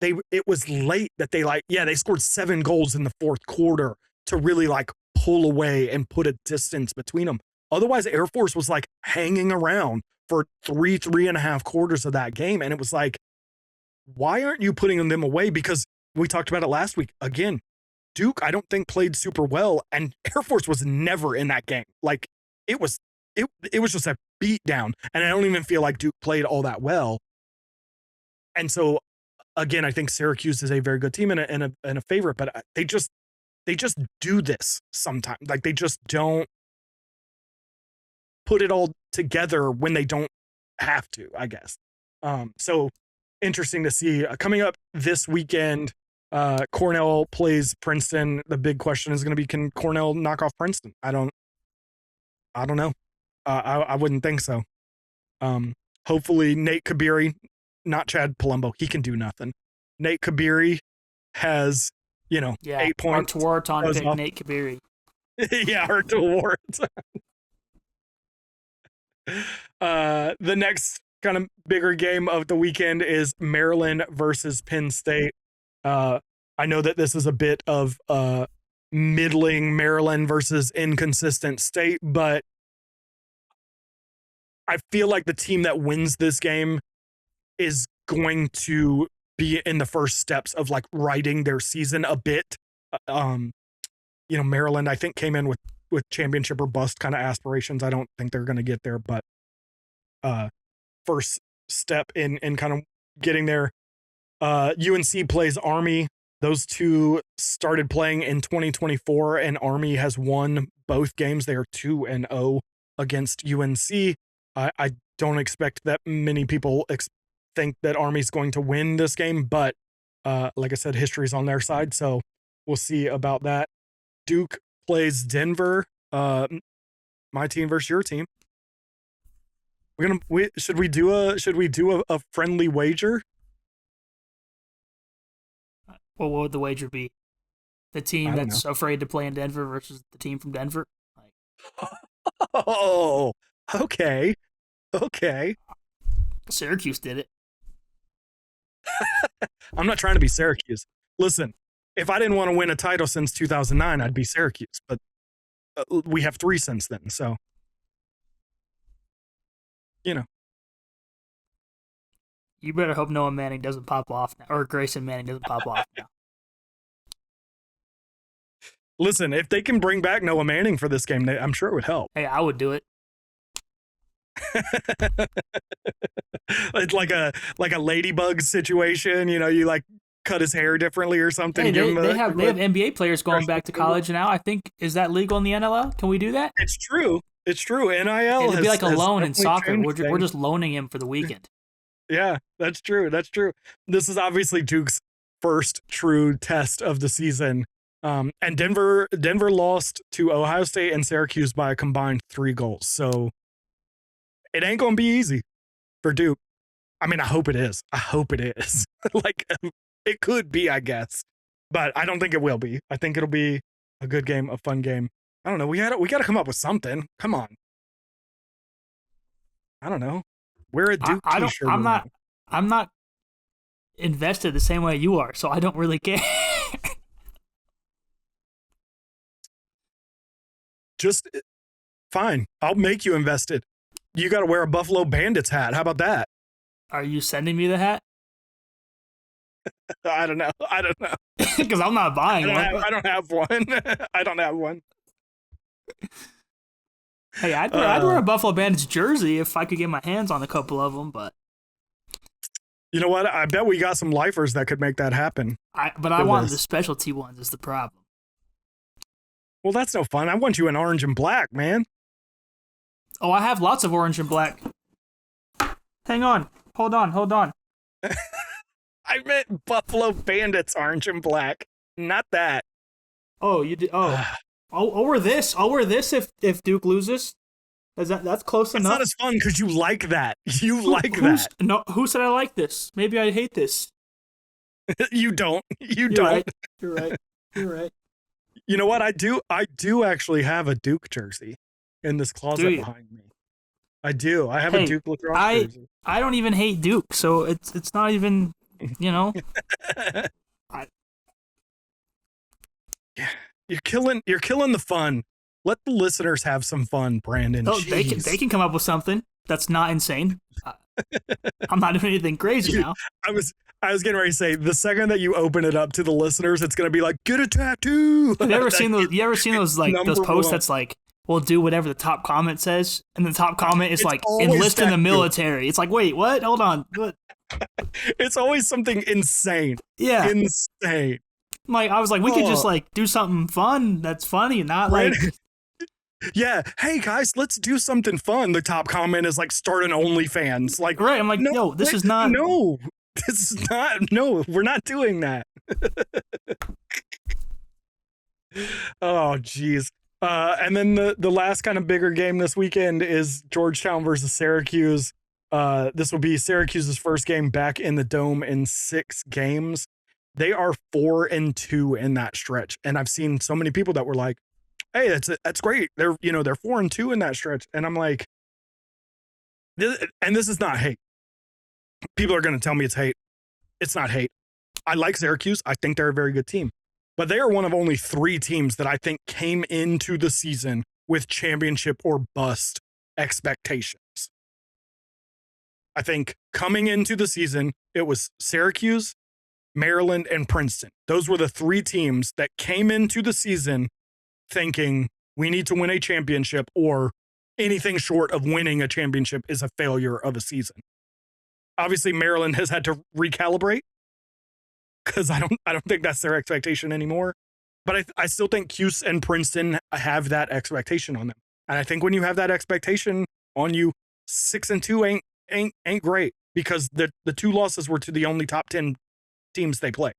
It was late that they scored 7 goals in the fourth quarter to really like pull away and put a distance between them. Otherwise, Air Force was like hanging around for 3.5 quarters of that game, and it was like, why aren't you putting them away? Because we talked about it last week. Again, Duke, I don't think played super well, and Air Force was never in that game. Like it was just a beat down, and I don't even feel like Duke played all that well. And so, again, I think Syracuse is a very good team and a favorite, but they just do this sometimes. Like they just don't put it all together when they don't have to, I guess. So interesting to see. Coming up this weekend, Cornell plays Princeton. The big question is going to be, can Cornell knock off Princeton? I don't know. I wouldn't think so. Hopefully Nate Kabiri, not Chad Palumbo, he can do nothing. Nate Kabiri has, 8 points. Artuarton picked Nate Kabiri. Yeah, Artuarton. The next kind of bigger game of the weekend is Maryland versus Penn State. I know that this is a bit of middling Maryland versus inconsistent State, but I feel like the team that wins this game is going to be in the first steps of like righting their season a bit. Maryland, I think, came in with championship or bust kind of aspirations. I don't think they're going to get there, but first step in kind of getting there. UNC plays Army. Those two started playing in 2024, and Army has won both games. They are 2-0 against UNC. I don't expect that many people think that Army's going to win this game, but like I said, history's on their side, so we'll see about that. Duke plays Denver. My team versus your team. Should we do a friendly wager? Well, what would the wager be? The team that's afraid to play in Denver versus the team from Denver? Oh, okay. Syracuse did it. I'm not trying to be Syracuse. Listen, if I didn't want to win a title since 2009, I'd be Syracuse. But we have 3 since then, so You better hope Noah Manning doesn't pop off now, or Grayson Manning doesn't pop off now. Listen, if they can bring back Noah Manning for this game, I'm sure it would help. Hey, I would do it. It's like a ladybug situation, you like cut his hair differently or something. Hey, they have NBA players going back to college now. I think, is that legal in the NLL? Can we do that? It's true. NIL it'd be like a loan in soccer. We're just loaning him for the weekend. Yeah, that's true. This is obviously Duke's first true test of the season. And Denver lost to Ohio State and Syracuse by a combined 3 goals. So it ain't going to be easy for Duke. I mean, I hope it is. Like, it could be, I guess. But I don't think it will be. I think it'll be a good game, a fun game. I don't know. We got to come up with something. Come on. I don't know. Wear a Duke t-shirt. I'm not invested the same way you are, so I don't really care. Just fine. I'll make you invested. You got to wear a Buffalo Bandits hat. How about that? Are you sending me the hat? I don't know. Because I'm not buying one. I don't have one. I don't have one. Hey, I'd wear a Buffalo Bandits jersey if I could get my hands on a couple of them, but... You know what? I bet we got some lifers that could make that happen. I want the specialty ones is the problem. Well, that's no fun. I want you in orange and black, man. Oh, I have lots of orange and black. Hang on. Hold on. I meant Buffalo Bandits orange and black, not that. Oh, you did. Oh, I'll wear this. I'll wear this if Duke loses. That's close It's enough. not as fun because you like that. You like Who's, that. No, who said I like this? Maybe I hate this. You don't. You You're don't. right. You're right. You know what? I do actually have a Duke jersey in this closet behind me. I do. I have a Duke lacrosse jersey. I don't even hate Duke, so it's not even, you know. Yeah, you're killing the fun. Let the listeners have some fun, Brandon. Oh, they can come up with something that's not insane. I'm not doing anything crazy now. I was getting ready to say, the second that you open it up to the listeners, it's gonna be like, get a tattoo. Have you ever seen those? You ever seen those like those posts that's like, we'll do whatever the top comment says, and the top comment is like, enlist in the military. It's like, wait, what? Hold on. What? It's always something insane. Yeah, insane. Like I was like, we could just like do something fun that's funny, not like. Yeah, hey guys, let's do something fun. The top comment is like, start an OnlyFans. Like, right? I'm like, no, this is not. No, this is not. No, we're not doing that. Oh, geez. And then the last kind of bigger game this weekend is Georgetown versus Syracuse. This will be Syracuse's first game back in the Dome in 6 games. They are 4-2 in that stretch, and I've seen so many people that were like, "Hey, that's great. They're 4-2 in that stretch," and I'm like, this is not hate. People are going to tell me it's hate. It's not hate. I like Syracuse. I think they're a very good team. But they are one of only 3 teams that I think came into the season with championship or bust expectations. I think coming into the season, it was Syracuse, Maryland, and Princeton. Those were the 3 teams that came into the season thinking we need to win a championship, or anything short of winning a championship is a failure of a season. Obviously, Maryland has had to recalibrate, because I don't think that's their expectation anymore. But I still think Cuse and Princeton have that expectation on them. And I think when you have that expectation on you, 6-2 ain't great, because the 2 losses were to the only top 10 teams they play.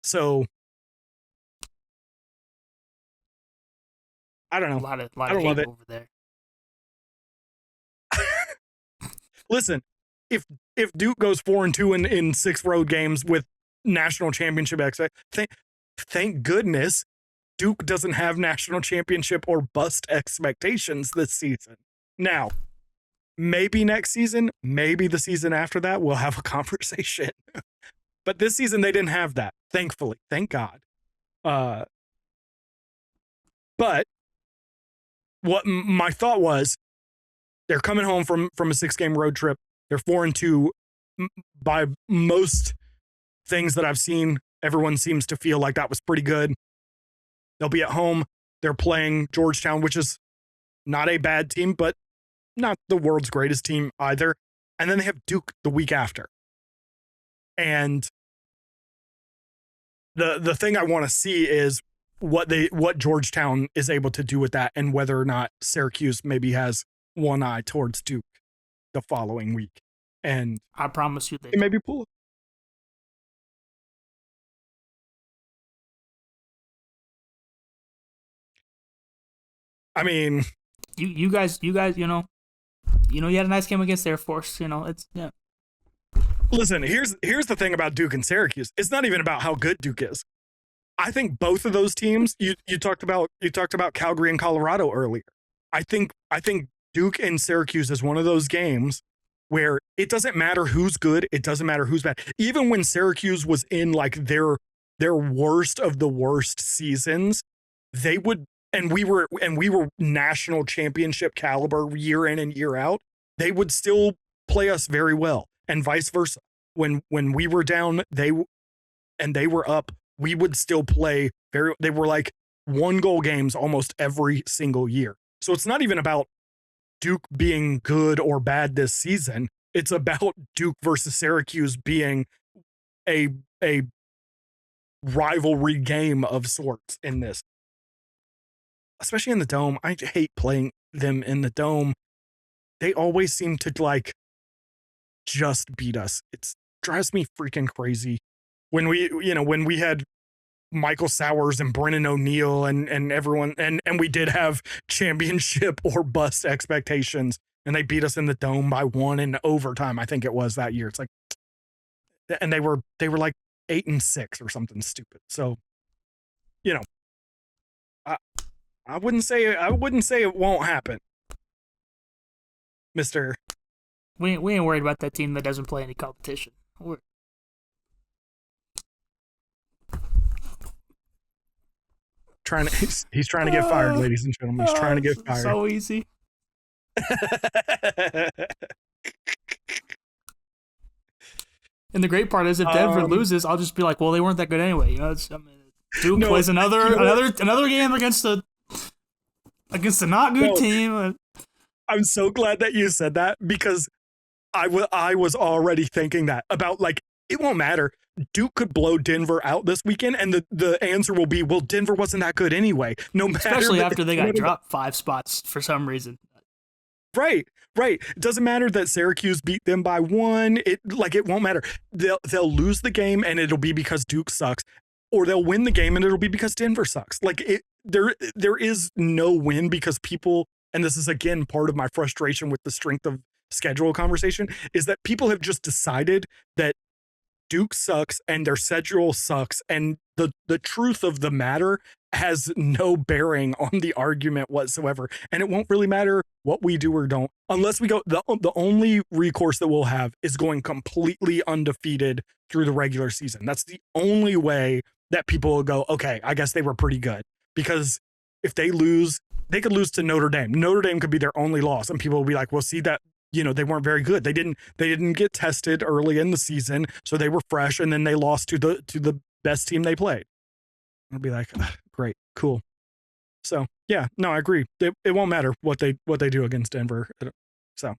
So I don't know. I don't love it over there. Listen, if Duke goes 4-2 in 6 road games with national championship thank goodness Duke doesn't have national championship or bust expectations this season. Now, maybe next season, maybe the season after that, we'll have a conversation. But this season, they didn't have that, thankfully. Thank God. But what my thought was, they're coming home from a 6-game road trip. They're 4-2. By most things that I've seen, everyone seems to feel like that was pretty good. They'll be at home. They're playing Georgetown, which is not a bad team, but not the world's greatest team either. And then they have Duke the week after. And the thing I want to see is what Georgetown is able to do with that, and whether or not Syracuse maybe has one eye towards Duke the following week. And I promise you, they maybe pull it. I mean, you guys, you had a nice game against Air Force. Yeah. Listen, here's the thing about Duke and Syracuse. It's not even about how good Duke is. I think both of those teams. You talked about Calgary and Colorado earlier. I think Duke and Syracuse is one of those games where it doesn't matter who's good, it doesn't matter who's bad. Even when Syracuse was in like their worst of the worst seasons, they would, and we were national championship caliber year in and year out, they would still play us very well, and vice versa. When we were down, they were up, we would still play very. They were like 1-goal games almost every single year. So it's not even about Duke being good or bad this season. It's about Duke versus Syracuse being a rivalry game of sorts in this. especially in the Dome. I hate playing them in the Dome. They always seem to like just beat us. It drives me freaking crazy. When we had Michael Sowers and Brennan O'Neill and everyone, and we did have championship or bust expectations, and they beat us in the Dome by 1 in overtime. I think it was that year. It's like, and they were like 8-6 or something stupid. So, I wouldn't say it won't happen, Mister. We ain't worried about that team that doesn't play any competition. He's trying to get fired, ladies and gentlemen. He's trying to get fired. So easy. And the great part is, if Denver loses, I'll just be like, well, they weren't that good anyway. Duke plays another game against a not good team. I'm so glad that you said that, because I was already thinking that about, like, it won't matter. Duke could blow Denver out this weekend, and the answer will be, well, Denver wasn't that good anyway. No matter, especially after they got dropped 5 spots for some reason. Right. It doesn't matter that Syracuse beat them by 1. It won't matter. They'll lose the game, and it'll be because Duke sucks, or they'll win the game, and it'll be because Denver sucks. Like, there is no win, because people, and this is again part of my frustration with the strength of schedule conversation, is that people have just decided that Duke sucks and their schedule sucks, and the truth of the matter has no bearing on the argument whatsoever, and it won't really matter what we do or don't, unless we go, the only recourse that we'll have is going completely undefeated through the regular season. That's the only way that people will go, okay, I guess they were pretty good, because if they lose, they could lose to Notre Dame. Notre Dame could be their only loss, and people will be like, well, see that, they weren't very good. They didn't get tested early in the season, so they were fresh, and then they lost to the best team they played. I'll be like, great, cool. So yeah, no, I agree. It won't matter what they do against Denver. So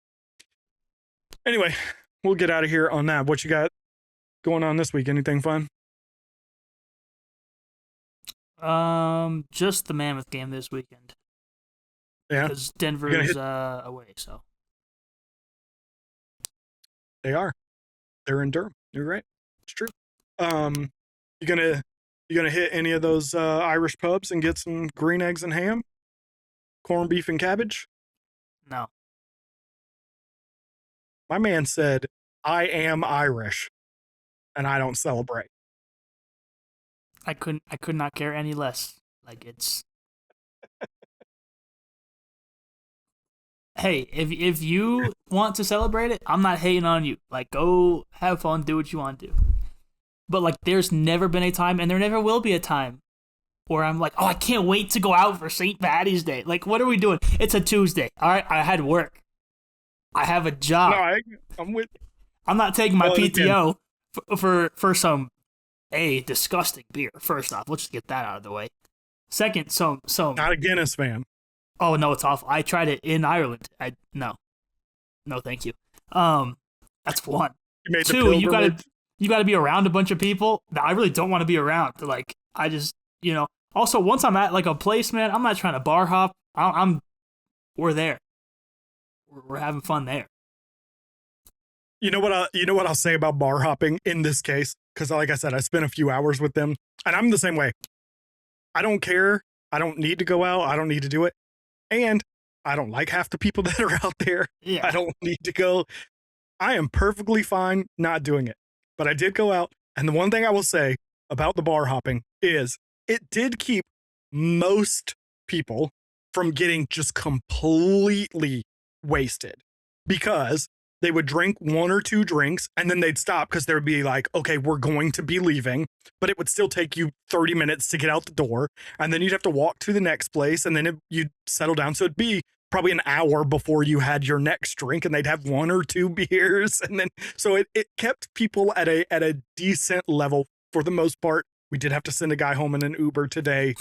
anyway, we'll get out of here on that. What you got going on this week? Anything fun? Just the Mammoth game this weekend. Yeah, because Denver's away, so. They are. They're in Durham. You're right. It's true. You gonna hit any of those Irish pubs and get some green eggs and ham, corned beef and cabbage? No. My man said, "I am Irish, and I don't celebrate." I could not care any less. Like, it's. Hey, if you want to celebrate it, I'm not hating on you. Like, go have fun, do what you want to do. But, like, there's never been a time, and there never will be a time, where I'm like, oh, I can't wait to go out for St. Patty's Day. Like, what are we doing? It's a Tuesday. All right, I had work. I have a job. No, I'm with. I'm not taking my PTO for some disgusting beer. First off, let's just get that out of the way. Second, some not a Guinness fan. Oh no, it's awful. I tried it in Ireland. No, thank you. That's one. Two, you gotta be around a bunch of people that I really don't want to be around. Like, I just, Also, once I'm at like a place, man, I'm not trying to bar hop. We're there. We're having fun there. You know what I'll say about bar hopping in this case, because like I said, I spent a few hours with them, and I'm the same way. I don't care. I don't need to go out. I don't need to do it. And I don't like half the people that are out there. Yeah. I don't need to go. I am perfectly fine not doing it. But I did go out. And the one thing I will say about the bar hopping is it did keep most people from getting just completely wasted, because they would drink 1 or 2 drinks and then they'd stop because they would be like, okay, we're going to be leaving, but it would still take you 30 minutes to get out the door. And then you'd have to walk to the next place, and then you'd settle down. So it'd be probably an hour before you had your next drink, and they'd have 1 or 2 beers. And then, so it kept people at a decent level for the most part. We did have to send a guy home in an Uber today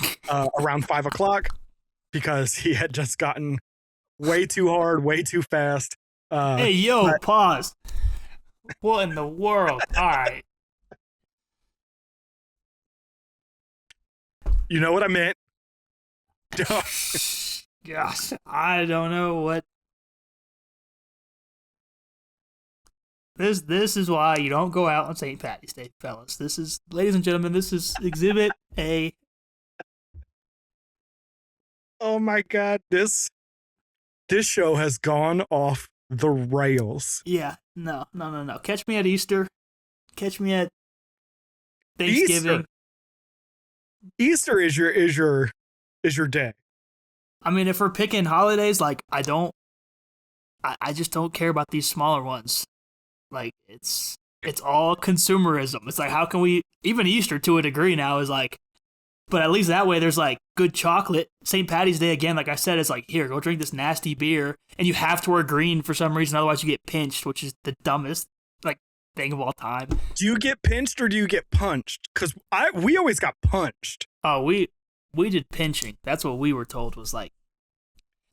around 5 o'clock because he had just gotten way too hard, way too fast. Hey, yo, pause. What in the world? All right. You know what I meant. Gosh, I don't know what. This is why you don't go out on St. Patty's Day, fellas. This is, ladies and gentlemen, this is Exhibit A. Oh my God, this show has gone off the rails. Yeah, no. Catch me at Easter. Catch me at Thanksgiving. Easter is your day. I mean, if we're picking holidays, like I just don't care about these smaller ones. Like it's all consumerism. It's like, how can we, even Easter to a degree now is like, but at least that way there's like good chocolate. St. Patty's Day, again, like I said, it's like, here, go drink this nasty beer, and you have to wear green for some reason, otherwise you get pinched, which is the dumbest like thing of all time. Do you get pinched or do you get punched? Because we always got punched. Oh, we did pinching. That's what we were told was like.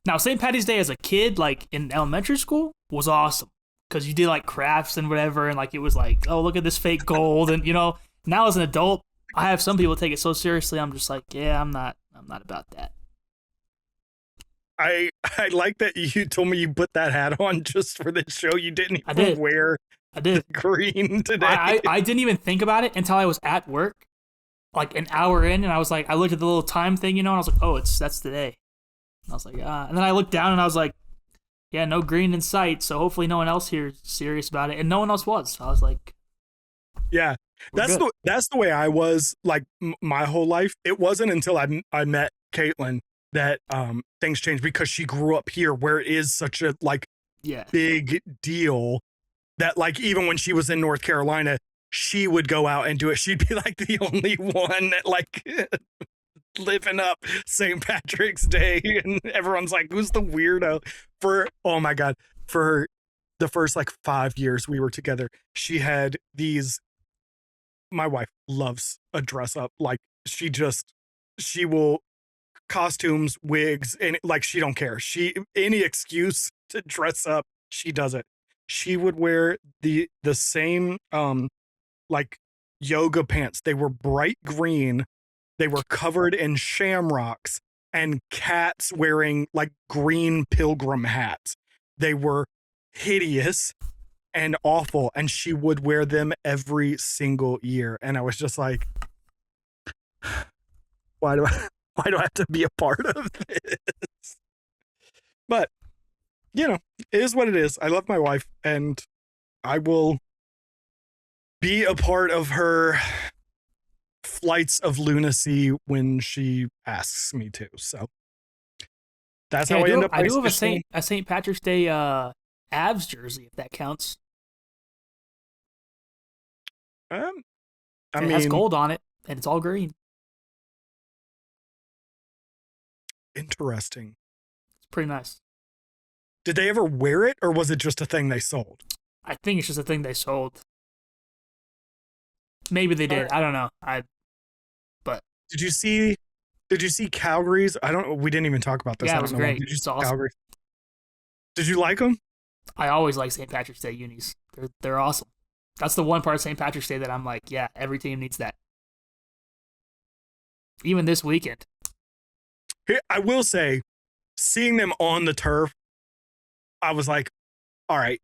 Now, St. Patty's Day as a kid, like in elementary school, was awesome because you did like crafts and whatever, and like it was like, oh, look at this fake gold, and you know. Now as an adult, I have some people take it so seriously. I'm just like, yeah, I'm not about that. I like that you told me you put that hat on just for this show. You didn't even wear the green today. I didn't even think about it until I was at work, like an hour in, and I was like, I looked at the little time thing, you know, and I was like, oh, that's today. And I was like, ah. And then I looked down and I was like, yeah, no green in sight, so hopefully no one else here is serious about it. And no one else was. So I was like, yeah. That's the way I was like my whole life. It wasn't until I met Caitlin that things changed, because she grew up here where it is such a like big deal that like even when she was in North Carolina, she would go out and do it. She'd be like the only one that like living up St. Patrick's Day, and everyone's like, who's the weirdo? Oh my God, for the first like 5 years we were together, she had these. My wife loves a dress up. Like she will costumes, wigs, and like she don't care. Any excuse to dress up, she does it. She would wear the same like yoga pants. They were bright green. They were covered in shamrocks and cats wearing like green pilgrim hats. They were hideous and awful, and she would wear them every single year. And I was just like, why do I have to be a part of this? But you know, it is what it is. I love my wife, and I will be a part of her flights of lunacy when she asks me to. So that's how I end up. I do have a St. Patrick's Day Avs jersey, if that counts. I it mean, has gold on it, and it's all green. Interesting. It's pretty nice. Did they ever wear it, or was it just a thing they sold? I think it's just a thing they sold. Maybe they did. I don't know. But did you see Calgary's? We didn't even talk about this. Yeah, it was great. Did you see awesome. Calgary? Did you like them? I always like St. Patrick's Day unis. They're awesome. That's the one part of St. Patrick's Day that I'm like, yeah, every team needs that. Even this weekend. I will say, seeing them on the turf, I was like, all right,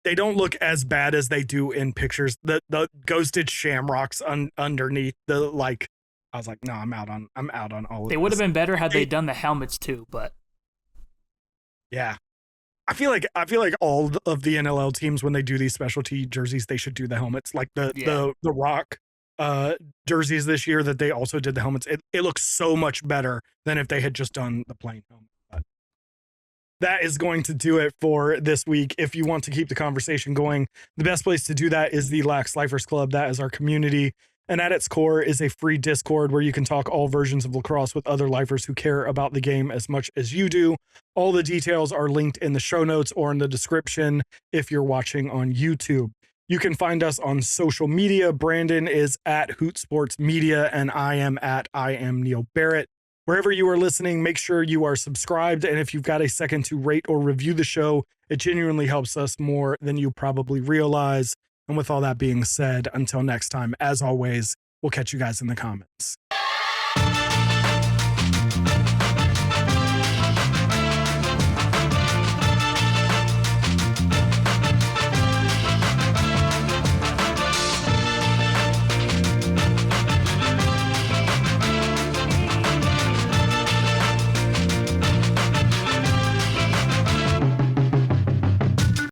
they don't look as bad as they do in pictures. The ghosted shamrocks underneath the like, I was like, no, I'm out on all of this. They would have been better had they done the helmets too, but yeah. I feel like all of the NLL teams, when they do these specialty jerseys, they should do the helmets. Like the Rock jerseys this year that they also did the helmets. It looks so much better than if they had just done the plain helmet. But that is going to do it for this week. If you want to keep the conversation going, the best place to do that is the Lax Lifers Club. That is our community. And at its core is a free Discord where you can talk all versions of lacrosse with other lifers who care about the game as much as you do. All the details are linked in the show notes or in the description if you're watching on YouTube. You can find us on social media. Brandon is at Hoot Sports Media, and I am Neil Barrett. Wherever you are listening, make sure you are subscribed. And if you've got a second to rate or review the show, it genuinely helps us more than you probably realize. And with all that being said, until next time, as always, we'll catch you guys in the comments.